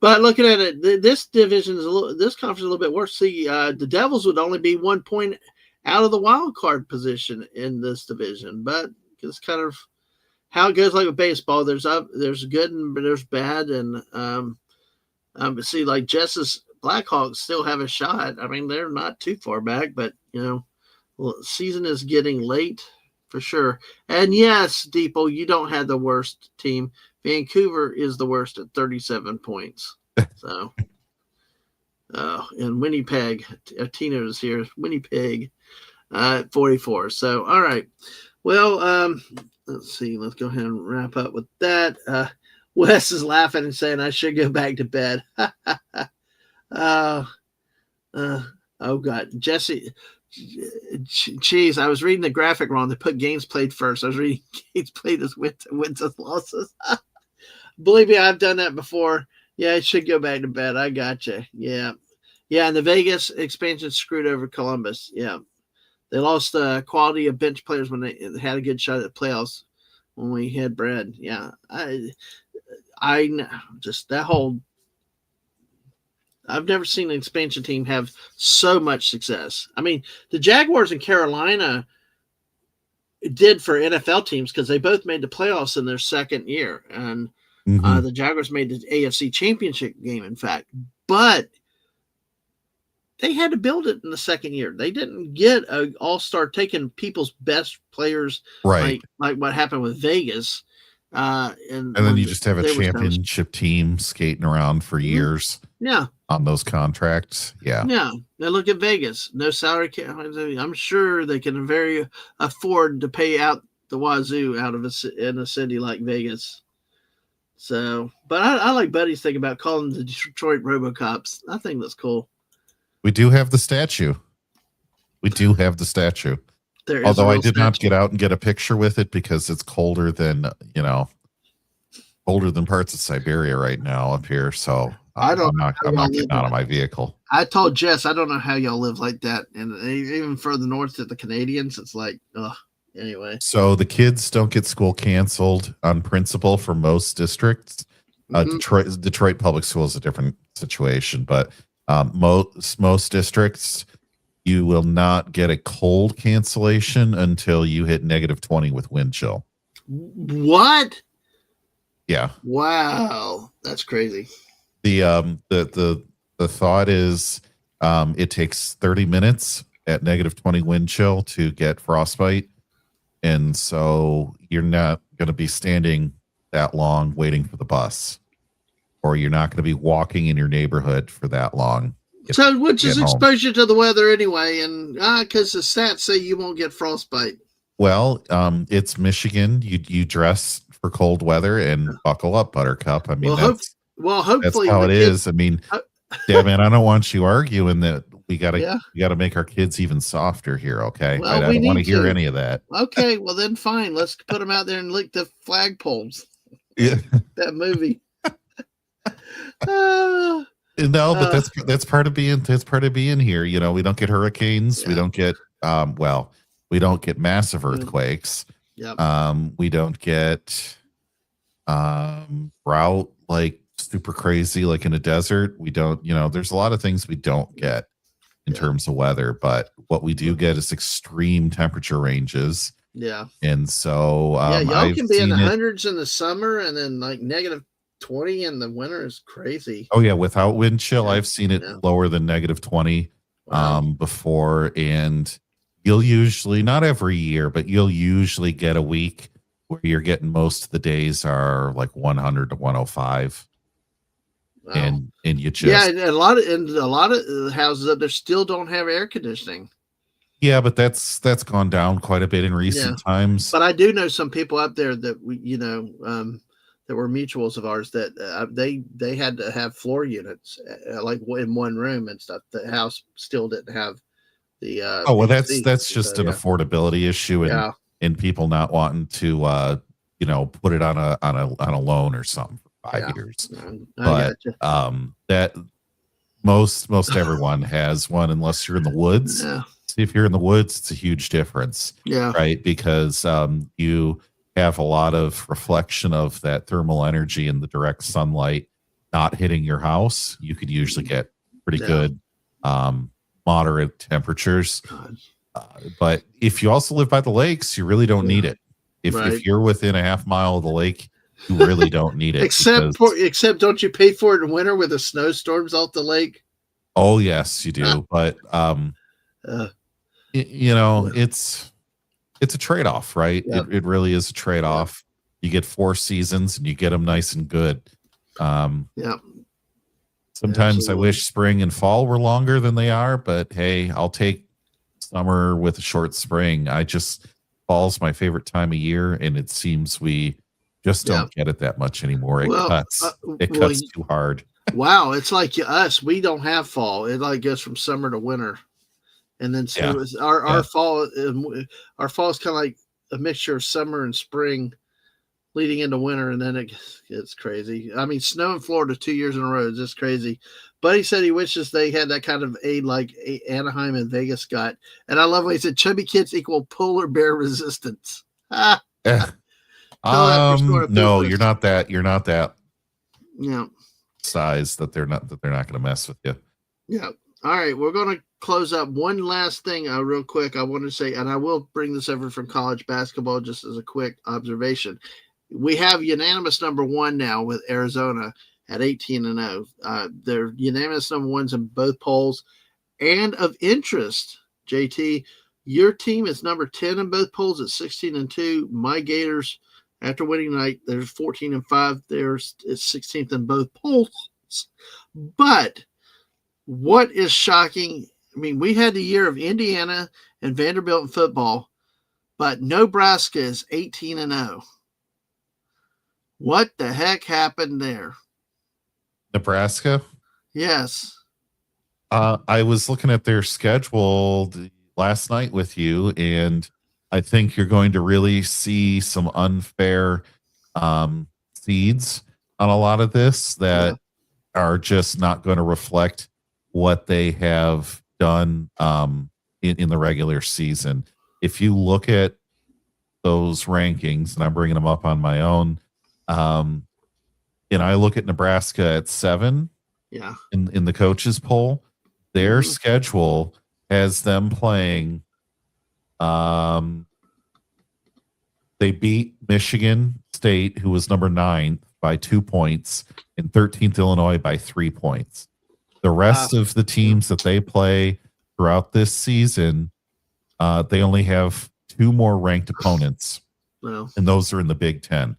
But looking at it, this division this conference is a little bit worse. See, the Devils would only be 1 point out of the wild card position in this division, but it's kind of how it goes. Like with baseball, there's good and there's bad, and see, like Jess's Blackhawks still have a shot. I mean, they're not too far back, but season is getting late for sure. And yes, Depot, you don't have the worst team. Vancouver is the worst at 37 points. So, and Winnipeg, Tino's here. Winnipeg at 44. So, all right. Well, let's see. Let's go ahead and wrap up with that. Wes is laughing and saying I should go back to bed. Oh God, Jesse. Jeez, I was reading the graphic wrong. They put games played first. I was reading games played as wins as losses. Believe me, I've done that before. Yeah, I should go back to bed. I got you. Yeah. And the Vegas expansion screwed over Columbus. Yeah, they lost the quality of bench players when they had a good shot at the playoffs when we had Brad. Yeah, I just that whole. I've never seen an expansion team have so much success. I mean, the Jaguars in Carolina did for NFL teams because they both made the playoffs in their second year. And the Jaguars made the AFC Championship game, in fact. But they had to build it in the second year. They didn't get an all-star taking people's best players like what happened with Vegas. And then you just have a championship team skating around for years. Yeah. On those contracts. Yeah. Yeah. Now look at Vegas. No salary cap. I'm sure they can afford to pay out the wazoo out of in a city like Vegas. So, but I like Buddy's thing about calling the Detroit RoboCops. I think that's cool. We do have the statue. Although I did not get out and get a picture with it because it's colder than parts of Siberia right now up here. So I'm not getting out of my vehicle. I told Jess, I don't know how y'all live like that. And even further north to the Canadians, it's like, anyway. So the kids don't get school canceled on principle for most districts. Detroit Public Schools is a different situation, but most districts, you will not get a cold cancellation until you hit -20 with wind chill. What? Yeah. Wow, that's crazy. The thought is it takes 30 minutes at -20 wind chill to get frostbite, and so you're not going to be standing that long waiting for the bus, or you're not going to be walking in your neighborhood for that long. So, which is exposure to the weather anyway, and because the stats say you won't get frostbite. Well, it's Michigan. You dress for cold weather and buckle up, Buttercup. I mean, hopefully that's how it is. I mean, yeah, man, I don't want you arguing that we gotta make our kids even softer here. Okay, well, I don't want to hear any of that. Okay, well then fine. Let's put them out there and lick the flagpoles. Yeah, that movie. No, but that's part of being here. You know, we don't get hurricanes. Yeah. We don't get we don't get massive earthquakes. Yep. We don't get drought like super crazy like in a desert. We don't, there's a lot of things we don't get. in terms of weather, but what we do get is extreme temperature ranges. Yeah. And so y'all I've can be in the seen it. hundreds in the summer and then like -20 in the winter is crazy. Oh yeah, without wind chill, Yeah. I've seen it Yeah. lower than -20 Wow. before. And you'll usually, not every year, but you'll usually get a week where you're getting most of the days are like 100 to 105. Wow. And you Yeah, just, and a lot of houses up there still don't have air conditioning. yeah, but that's gone down quite a bit in recent times. But I do know some people up there that we, that were mutuals of ours that they had to have floor units like in one room and stuff. The house still didn't have the Oh well, AC. that's just an affordability issue, and people not wanting to put it on a loan or something for 5 years. But that most everyone has one unless you're in the woods. Yeah. See, if you're in the woods, it's a huge difference. Yeah. Right, because you have a lot of reflection of that thermal energy in the direct sunlight not hitting your house. You could usually get pretty good moderate temperatures. But if you also live by the lakes, you really don't need it. If you're within a half mile of the lake, you really don't need it. except don't you pay for it in winter with the snowstorms off the lake? Oh yes, you do. But it's a trade-off, right? Yep. It really is a trade-off. You get 4 seasons and you get them nice and good. Sometimes Absolutely. I wish spring and fall were longer than they are, but hey, I'll take summer with a short spring. Fall's my favorite time of year, and it seems we just don't get it that much anymore. It cuts too hard. Wow, it's like us. We don't have fall. It like goes from summer to winter. And then our fall is kind of like a mixture of summer and spring leading into winter, and then it gets crazy. I mean, snow in Florida 2 years in a row is just crazy. Buddy said he wishes they had that kind of aid like Anaheim and Vegas got. And I love what he said, chubby kids equal polar bear resistance. No, you're not that size that they're not going to mess with you. Yeah. All right, we're going to close up. One last thing real quick I want to say, and I will bring this over from college basketball just as a quick observation. We have unanimous number 1 now with Arizona at 18-0. They're unanimous number 1s in both polls. And of interest, JT, your team is number 10 in both polls at 16-2. My Gators, after winning tonight, they're 14-5. Theirs is 16th in both polls. But what is shocking, I mean, we had the year of Indiana and Vanderbilt in football, but Nebraska is 18-0. What the heck happened there? Nebraska? Yes. I was looking at their schedule last night with you, and I think you're going to really see some unfair seeds on a lot of this that are just not going to reflect what they have done in the regular season. If you look at those rankings, and I'm bringing them up on my own, and I look at Nebraska at 7 in the coaches poll, their schedule has them playing. They beat Michigan State, who was number 9 by 2 points, and 13th Illinois by 3 points. The rest of the teams that they play throughout this season, they only have 2 more ranked opponents, and those are in the Big Ten.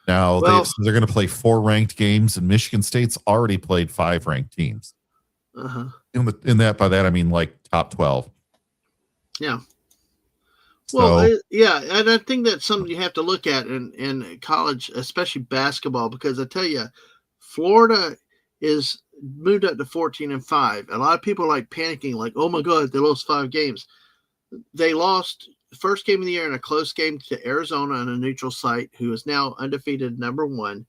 Now, they're going to play 4 ranked games, and Michigan State's already played 5 ranked teams. In that, by that, I mean like top 12. Yeah. Well, and I think that's something you have to look at in college, especially basketball, because I tell you, Florida is moved up to 14-5. A lot of people are like panicking, like, oh my God, they lost 5 games. They lost the first game of the year in a close game to Arizona on a neutral site, who is now undefeated number 1.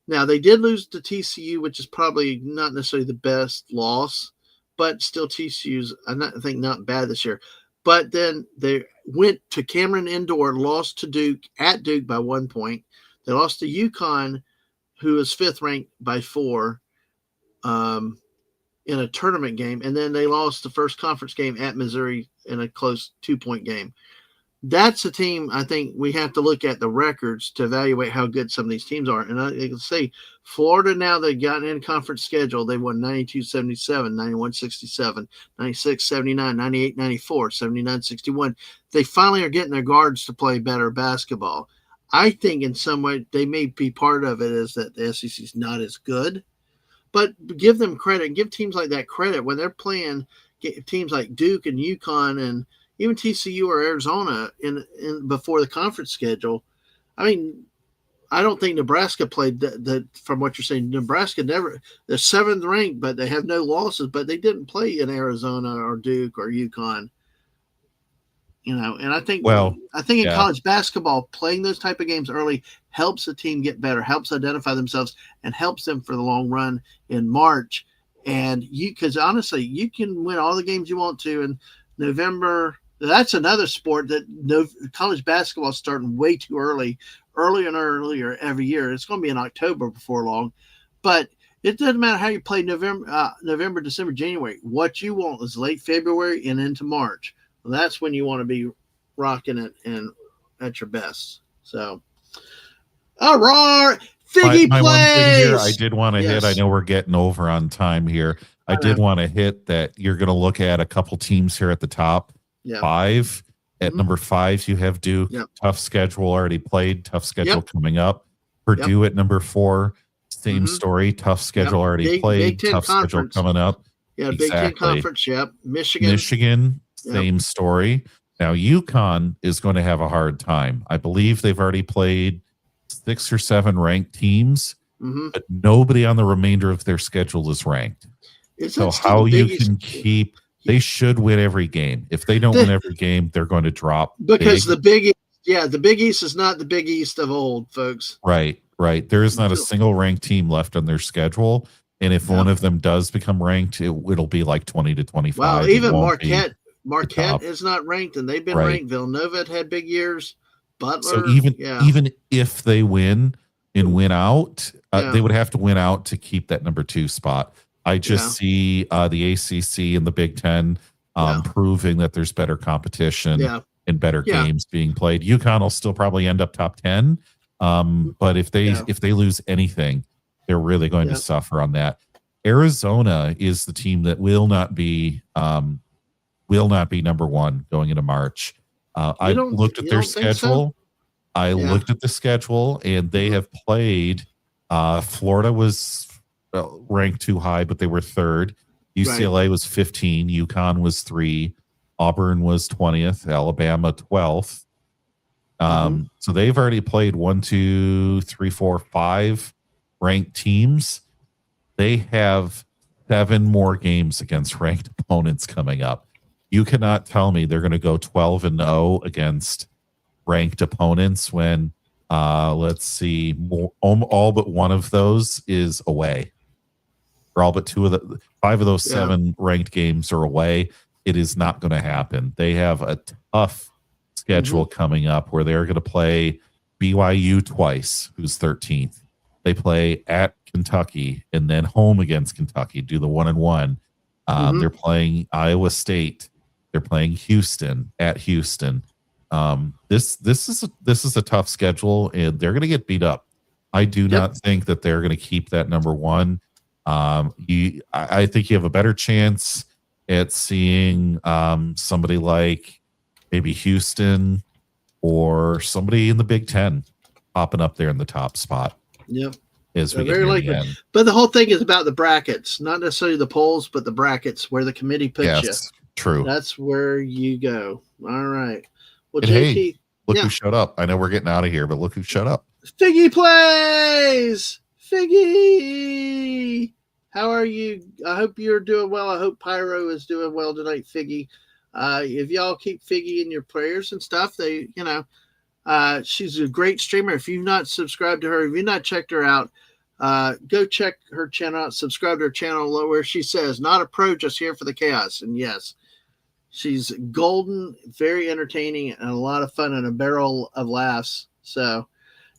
Now, they did lose to TCU, which is probably not necessarily the best loss, but still TCU's, I think, not bad this year. But then they went to Cameron Indoor, lost to Duke at Duke by 1 point. They lost to UConn, who is 5th ranked by 4. in a tournament game, and then they lost the first conference game at Missouri in a close 2-point game. That's a team I think we have to look at the records to evaluate how good some of these teams are. And I can say Florida, now they've gotten in conference schedule. They won 92-77, 91-67, 96-79, 98-94, 79-61. They finally are getting their guards to play better basketball. I think in some way they may be part of it is that the SEC is not as good. But give them credit. Give teams like that credit when they're playing teams like Duke and UConn and even TCU or Arizona in before the conference schedule. I mean, I don't think Nebraska played the from what you're saying. Nebraska never, they're 7th ranked, but they have no losses, but they didn't play in Arizona or Duke or UConn. And I think in yeah. college basketball, playing those type of games early helps the team get better, helps identify themselves, and helps them for the long run in March. And because honestly, you can win all the games you want to in November. That's another sport that college basketball is starting way too earlier and earlier every year. It's going to be in October before long, but it doesn't matter how you play November, December, January. What you want is late February and into March. Well, that's when you want to be rocking it and at your best. So, all right, Figgy my plays. one thing here, I did want to hit. I know we're getting over on time here. I did want to hit that you're going to look at a couple teams here at the top. 5 at number 5, you have Duke. Tough schedule already played. Tough schedule coming up. Purdue at number 4. Same story. Tough schedule already played. Tough schedule coming up. Yeah, Big Ten Conference. Michigan. Same story. Now UConn is going to have a hard time. I believe they've already played 6 or 7 ranked teams, but nobody on the remainder of their schedule is ranked. So how you can keep. They should win every game. If they don't win every game, they're going to drop. Because the Big East is not the Big East of old, folks. Right. There is not a single ranked team left on their schedule. And if one of them does become ranked, it'll be like 20 to 25. Wow, even Marquette is not ranked, and they've been ranked. Villanova had big years. Butler. So even if they win and win out, they would have to win out to keep that number 2 spot. I just see the ACC and the Big Ten proving that there's better competition and better games being played. UConn will still probably end up top 10, but if they lose anything, they're really going to suffer on that. Arizona is the team that will not be number 1 going into March. I looked at their schedule. Looked at the schedule, and they have played. Florida was ranked too high, but they were 3rd. UCLA was 15. UConn was 3. Auburn was 20th. Alabama 12th. So they've already played 1, 2, 3, 4, 5 ranked teams. They have 7 more games against ranked opponents coming up. You cannot tell me they're going to go 12-0 against ranked opponents when let's see, all but one of those is away. Or all but 5 of those 7 ranked games are away. It is not going to happen. They have a tough schedule coming up where they're going to play BYU twice, who's 13th. They play at Kentucky and then home against Kentucky, do the 1-1. They're playing Iowa State. They're playing Houston at Houston. This is a tough schedule, and they're going to get beat up. I do not think that they're going to keep that number 1. I think you have a better chance at seeing somebody like maybe Houston or somebody in the Big Ten popping up there in the top spot. Yep. As we get near the end. But the whole thing is about the brackets, not necessarily the polls, but the brackets where the committee puts you. True. That's where you go. All right. Well, and JT, hey, look who showed up. I know we're getting out of here, but look who showed up. Figgy plays. Figgy, how are you? I hope you're doing well. I hope Pyro is doing well tonight, Figgy. If y'all keep Figgy in your prayers and stuff, she's a great streamer. If you've not subscribed to her, if you've not checked her out, go check her channel out. Subscribe to her channel where she says, "Not a pro, just here for the chaos." And yes, she's golden, very entertaining, and a lot of fun and a barrel of laughs. So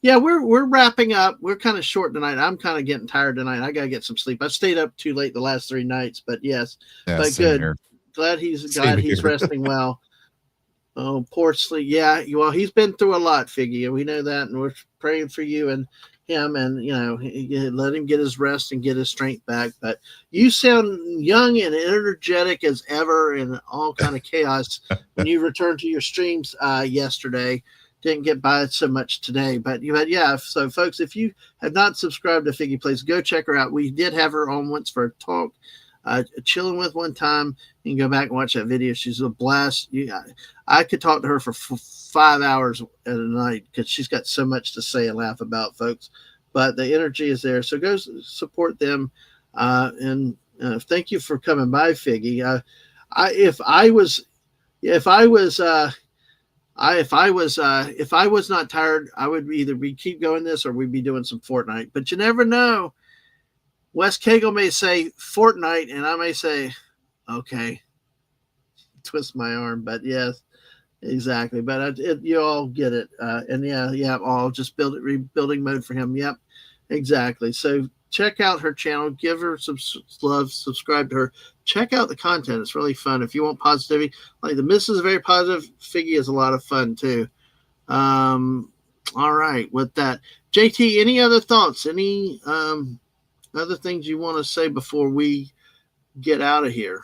Yeah, we're wrapping up. We're kind of short tonight. I'm kind of getting tired tonight. I gotta get some sleep. I stayed up too late the last 3 nights, but yes, Yeah, but same good. here. Glad Same he's here. resting well. Oh, poor sleep. Yeah, well, he's been through a lot, Figgy. We know that, and we're praying for you and him, and let him get his rest and get his strength back. But you sound young and energetic as ever, and all kind of chaos when you returned to your streams yesterday. Didn't get by so much today, but yeah. So, folks, if you have not subscribed to Figgy Plays, go check her out. We did have her on once for a talk, chilling with one time. You can go back and watch that video. She's a blast. I could talk to her for 5 hours at a night because she's got so much to say and laugh about, folks. But the energy is there, so go support them. And thank you for coming by, Figgy. If I was not tired, I would either keep going this or we'd be doing some Fortnite. But you never know. Wes Cagle may say Fortnite, and I may say, okay, twist my arm. But yes. Exactly, but you all get it, and yeah, all just rebuilding mode for him. Yep, exactly. So check out her channel, give her some love, subscribe to her, check out the content. It's really fun. If you want positivity, like the Miss is very positive. Figgy is a lot of fun too. All right, with that, JT, any other thoughts? Any other things you want to say before we get out of here?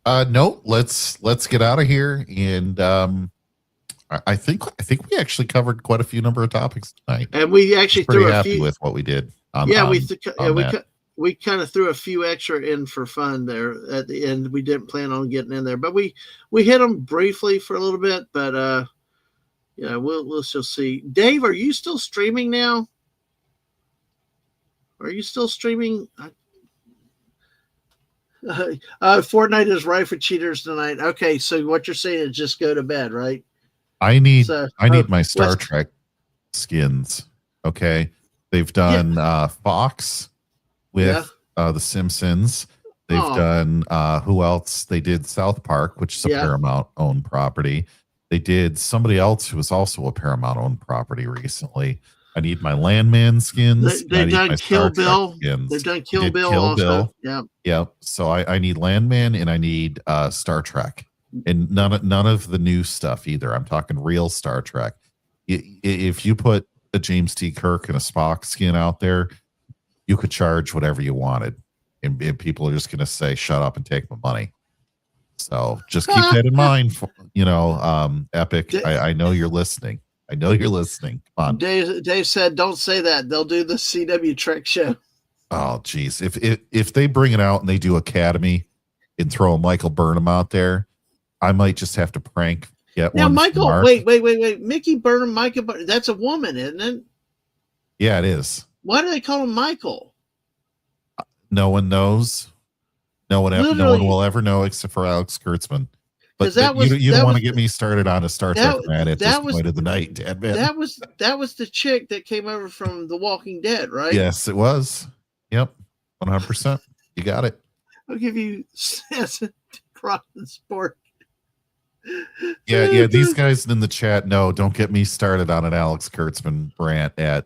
No, let's get out of here. And I think we actually covered quite a few number of topics tonight. And we actually pretty happy with what we did. We kind of threw a few extra in for fun there at the end. We didn't plan on getting in there, but we hit them briefly for a little bit. But we'll still see. Dave, are you still streaming now? Are you still streaming? Fortnite is right for cheaters tonight. Okay, so what you're saying is just go to bed, right? I need my Star Trek skins. Okay, they've done Fox with the Simpsons. They've done who else? They did South Park, which is a Paramount owned property. They did somebody else who was also a Paramount owned property recently. I need my Landman skins. They've done Kill Bill. They've done Kill Bill also. Yep. So I need Landman and I need Star Trek, and none of the new stuff either. I'm talking real Star Trek. If you put a James T. Kirk and a Spock skin out there, you could charge whatever you wanted, and people are just going to say, "Shut up and take my money." So just keep that in mind. Epic. I know you're listening. I know you're listening. Come on. Dave said, "Don't say that. They'll do the CW Trek show." Oh, geez. If they bring it out and they do Academy and throw a Michael Burnham out there, I might just have to prank. Now, Michael, wait. Mickey Burnham, Michael Burnham. That's a woman, isn't it? Yeah, it is. Why do they call him Michael? No one knows. No one will ever know except for Alex Kurtzman. But you don't want to get me started on a Star Trek fan at this point of the night, Dadman. That was the chick that came over from The Walking Dead, right? Yes, it was. Yep, 100%. You got it. I'll give you Crossing Sport. Yeah. These guys in the chat, no, don't get me started on an Alex Kurtzman rant at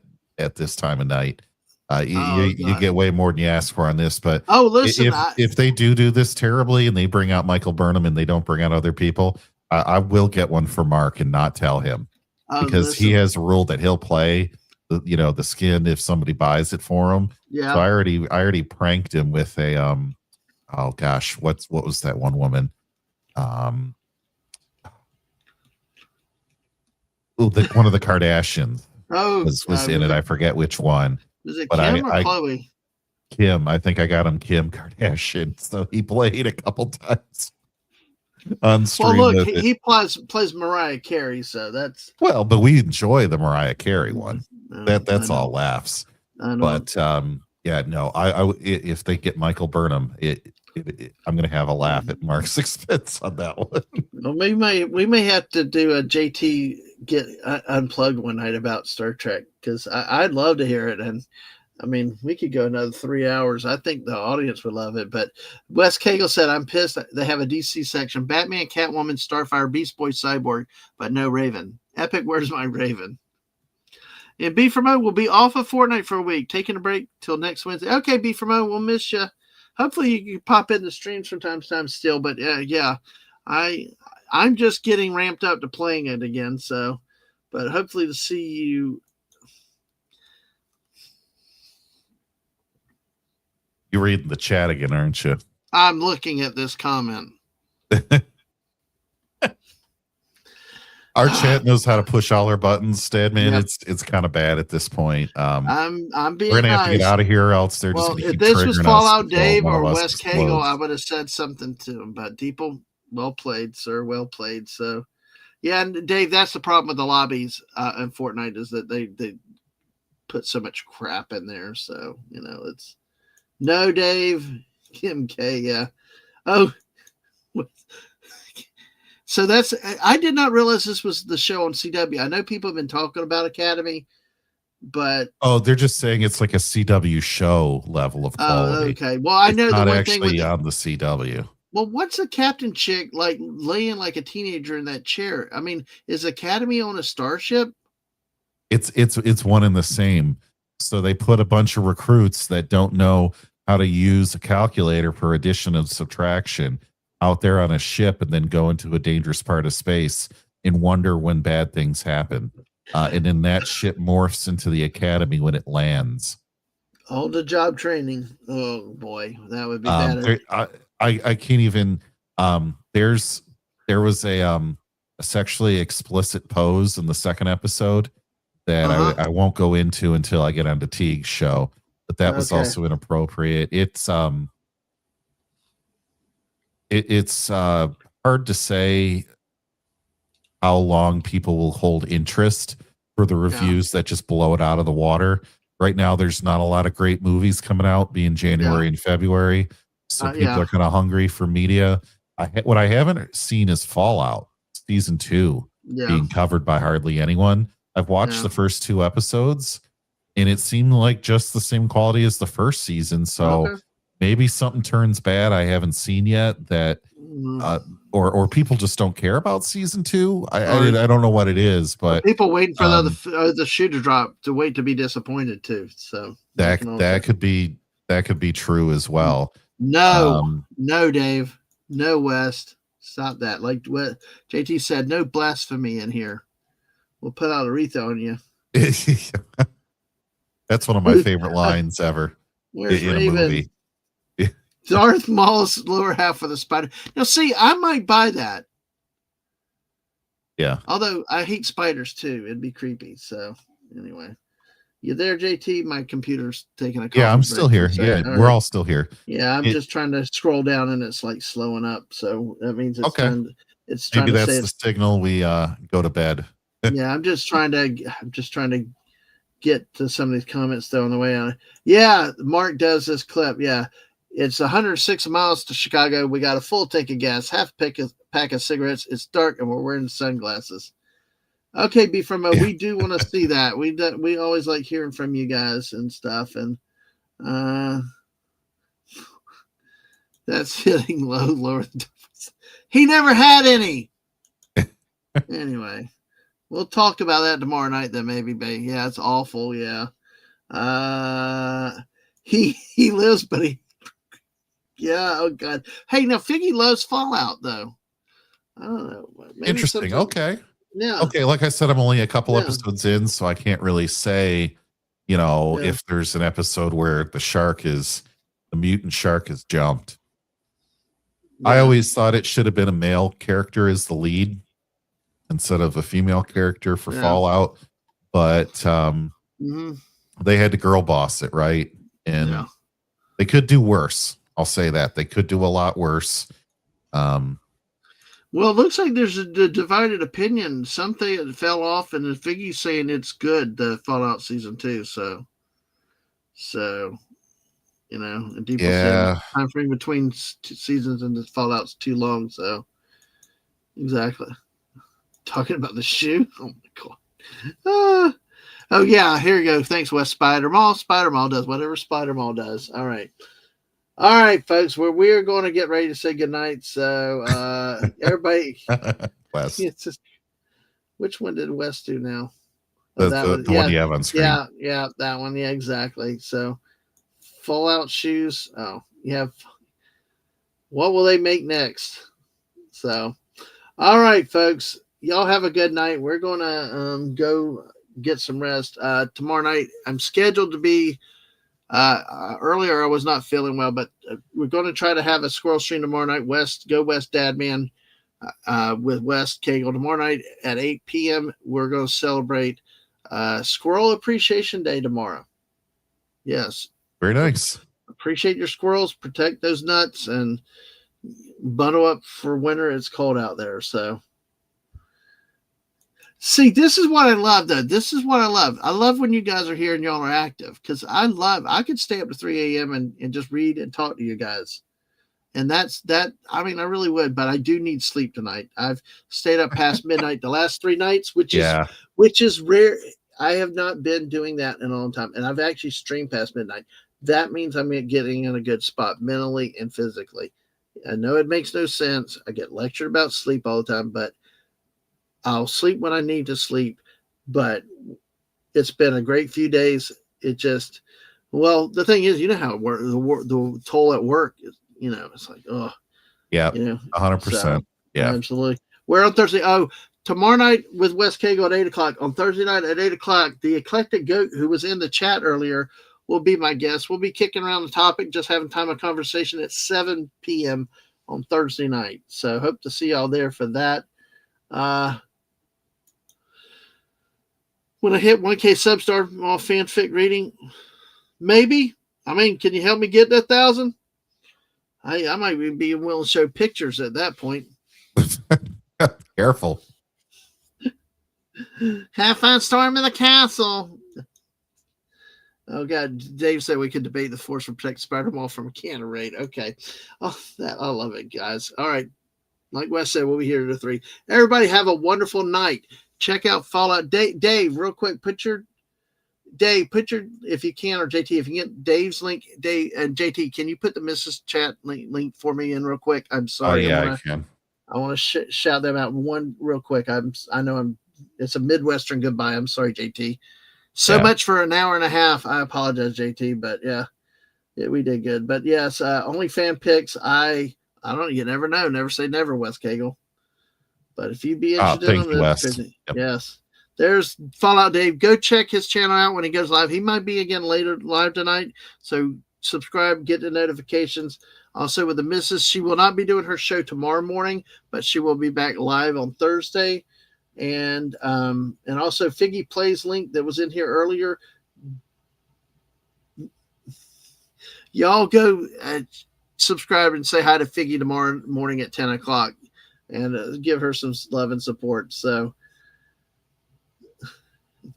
this time of night. You get way more than you ask for on this, but listen, if they do this terribly and they bring out Michael Burnham and they don't bring out other people, I will get one for Mark and not tell him because he has a rule that he'll play the skin if somebody buys it for him. Yeah. So I already pranked him with a oh gosh, what was that one woman? One of the Kardashians was in it. I forget which one. Was it Kim or Chloe? Kim. I think I got him Kim Kardashian. So he played a couple times on stream. Well, look, he plays Mariah Carey, so that's but we enjoy the Mariah Carey one. That's all laughs. But if they get Michael Burnham, I'm going to have a laugh at Mark's expense on that one. Well, we may have to do a JT get unplugged one night about Star Trek because I'd love to hear it, and I mean we could go another 3 hours. I think the audience would love it. But Wes Cagle said, "I'm pissed. They have a DC section: Batman, Catwoman, Starfire, Beast Boy, Cyborg, but no Raven. Epic, where's my Raven?" And B from O will be off of Fortnite for a week, taking a break till next Wednesday. Okay, B from O, we'll miss you. Hopefully you can pop in the streams from time to time still, but yeah, I'm just getting ramped up to playing it again. So, but hopefully to see you. You're reading the chat again, aren't you? I'm looking at this comment. Our chat knows how to push all our buttons, Dadman. Yep. It's kind of bad at this point. I'm being We're gonna have nice. to get out of here, else they're just Well, gonna if keep this triggering was us Fallout until Dave one or of us Wes Cagle, explodes. I would have said something to him. But people, well played, sir. Well played. So, yeah, and Dave, that's the problem with the lobbies in Fortnite is that they put so much crap in there. So it's no Dave, Kim K. Yeah. Oh, so I did not realize this was the show on CW. I know people have been talking about Academy, but they're just saying it's like a CW show level of quality. Oh, okay. Well, I know it's the not one actually thing with on the CW. Well, what's a captain chick like laying like a teenager in that chair? I mean, is Academy on a starship? It's one and the same. So they put a bunch of recruits that don't know how to use a calculator for addition and subtraction out there on a ship and then go into a dangerous part of space and wonder when bad things happen. And then that ship morphs into the Academy when it lands. All the job training. Oh boy, that would be better. I can't even. There was a sexually explicit pose in the second episode that I won't go into until I get on to Teague's show, but that was also inappropriate. It's hard to say how long people will hold interest for the reviews that just blow it out of the water. Right now, there's not a lot of great movies coming out, being January and February, so people are kind of hungry for media. What I haven't seen is Fallout season 2 being covered by hardly anyone. I've watched the first 2 episodes, and it seemed like just the same quality as the first season. So maybe something turns bad I haven't seen yet that or people just don't care about season 2. I don't know what it is, but people waiting for the shoe to drop to wait to be disappointed too. So that could be true as well. No, Dave, no West, stop that. Like what JT said, no blasphemy in here. We'll put out Aretha on you. That's one of my favorite lines ever Where's in Raven? a movie. Darth Maul's lower half of the spider. Now, see, I might buy that. Yeah. Although I hate spiders too. It'd be creepy. So, anyway. You there, JT? My computer's taking a call. Yeah, I'm still here. Yeah, we're all still here. Yeah, I'm just trying to scroll down and it's like slowing up. So that means it's okay. It's maybe that's the signal we go to bed. Yeah, I'm just trying to get to some of these comments though on the way on. Yeah, Mark does this clip. Yeah. It's 106 miles to Chicago. We got a full tank of gas, half pack of cigarettes. It's dark, and we're wearing sunglasses. Okay, B from we do want to see that. We always like hearing from you guys and stuff. And that's hitting lower. He never had any. Anyway, we'll talk about that tomorrow night. Then maybe, babe. Yeah, it's awful. Yeah. He lives, but he. Yeah, oh god. Hey, now Figgy loves Fallout though. I don't know. Maybe interesting. Okay. Yeah. Okay, like I said, I'm only a couple episodes in, so I can't really say, if there's an episode where the mutant shark has jumped. Yeah. I always thought it should have been a male character as the lead instead of a female character for Fallout, but they had to girl boss it, right? And they could do worse. I'll say that they could do a lot worse. Well, it looks like there's a divided opinion. Something fell off, and the Figgy's saying it's good. The Fallout season 2. So and people saying the time frame between seasons and the Fallout's too long. So exactly. Talking about the shoe. Oh my god. Oh yeah, here you go. Thanks, West Spider-Mall. Spider-Mall does whatever Spider-Mall does. All right, folks. We are going to get ready to say goodnight. So everybody, West. which one did West do now? The one you have on screen. Yeah, that one. Yeah, exactly. So, Fallout shoes. Oh, you have. What will they make next? So, all right, folks. Y'all have a good night. We're gonna go get some rest. Tomorrow night, I'm scheduled to be. Earlier, I was not feeling well, but we're going to try to have a squirrel stream tomorrow night. Go West Dadman with West Cagle. Tomorrow night at 8 p.m., we're going to celebrate Squirrel Appreciation Day tomorrow. Yes. Very nice. Appreciate your squirrels. Protect those nuts and bundle up for winter. It's cold out there. So, see, this is what I love, though. This is what I love. I love when you guys are here and y'all are active because I could stay up to 3 a.m. and just read and talk to you guys. And that's that. I mean, I really would, but I do need sleep tonight. I've stayed up past midnight the last 3 nights, which is rare. I have not been doing that in a long time. And I've actually streamed past midnight. That means I'm getting in a good spot mentally and physically. I know it makes no sense. I get lectured about sleep all the time, but I'll sleep when I need to sleep. But it's been a great few days. It just, well, the thing is, you know how it works. The toll at work is, it's like, oh, yeah, 100%. So, yeah, absolutely. We're on Thursday. Oh, tomorrow night with West Cagle at 8 o'clock. On Thursday night at 8 o'clock, the Eclectic Goat, who was in the chat earlier, will be my guest. We'll be kicking around the topic, just having time of conversation at 7 p.m. on Thursday night. So hope to see y'all there for that. When I hit 1K Substar on fanfic reading, maybe. I mean, can you help me get that 1,000? I might even be willing to show pictures at that point. Careful. Have fun storming the castle. Oh God, Dave said we could debate the force to protect Spider-Man from a can of raid. Okay. Oh, I love it, guys. All right. Like Wes said, we'll be here to 3. Everybody have a wonderful night. Check out Fallout. Dave, real quick, if you can, or JT, if you get Dave's link, Dave and JT, can you put the Mrs. Chat link for me in real quick? I'm sorry. Oh, yeah, I can. I want to shout them out one real quick. It's a Midwestern goodbye. I'm sorry, JT. So much for an hour and a half. I apologize, JT, but yeah, we did good. But yes, only fan picks. I don't know. You never know. Never say never, West Cagle. But if you'd be interested in them, yes. There's Fallout Dave. Go check his channel out when he goes live. He might be again later live tonight. So subscribe, get the notifications. Also with the missus, she will not be doing her show tomorrow morning, but she will be back live on Thursday. And also Figgy Plays link that was in here earlier. Y'all go subscribe and say hi to Figgy tomorrow morning at 10 o'clock and give her some love and support. So,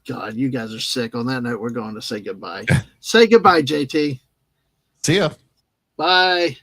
God, you guys are sick. On that note, we're going to say goodbye. Say goodbye, JT. See ya. Bye.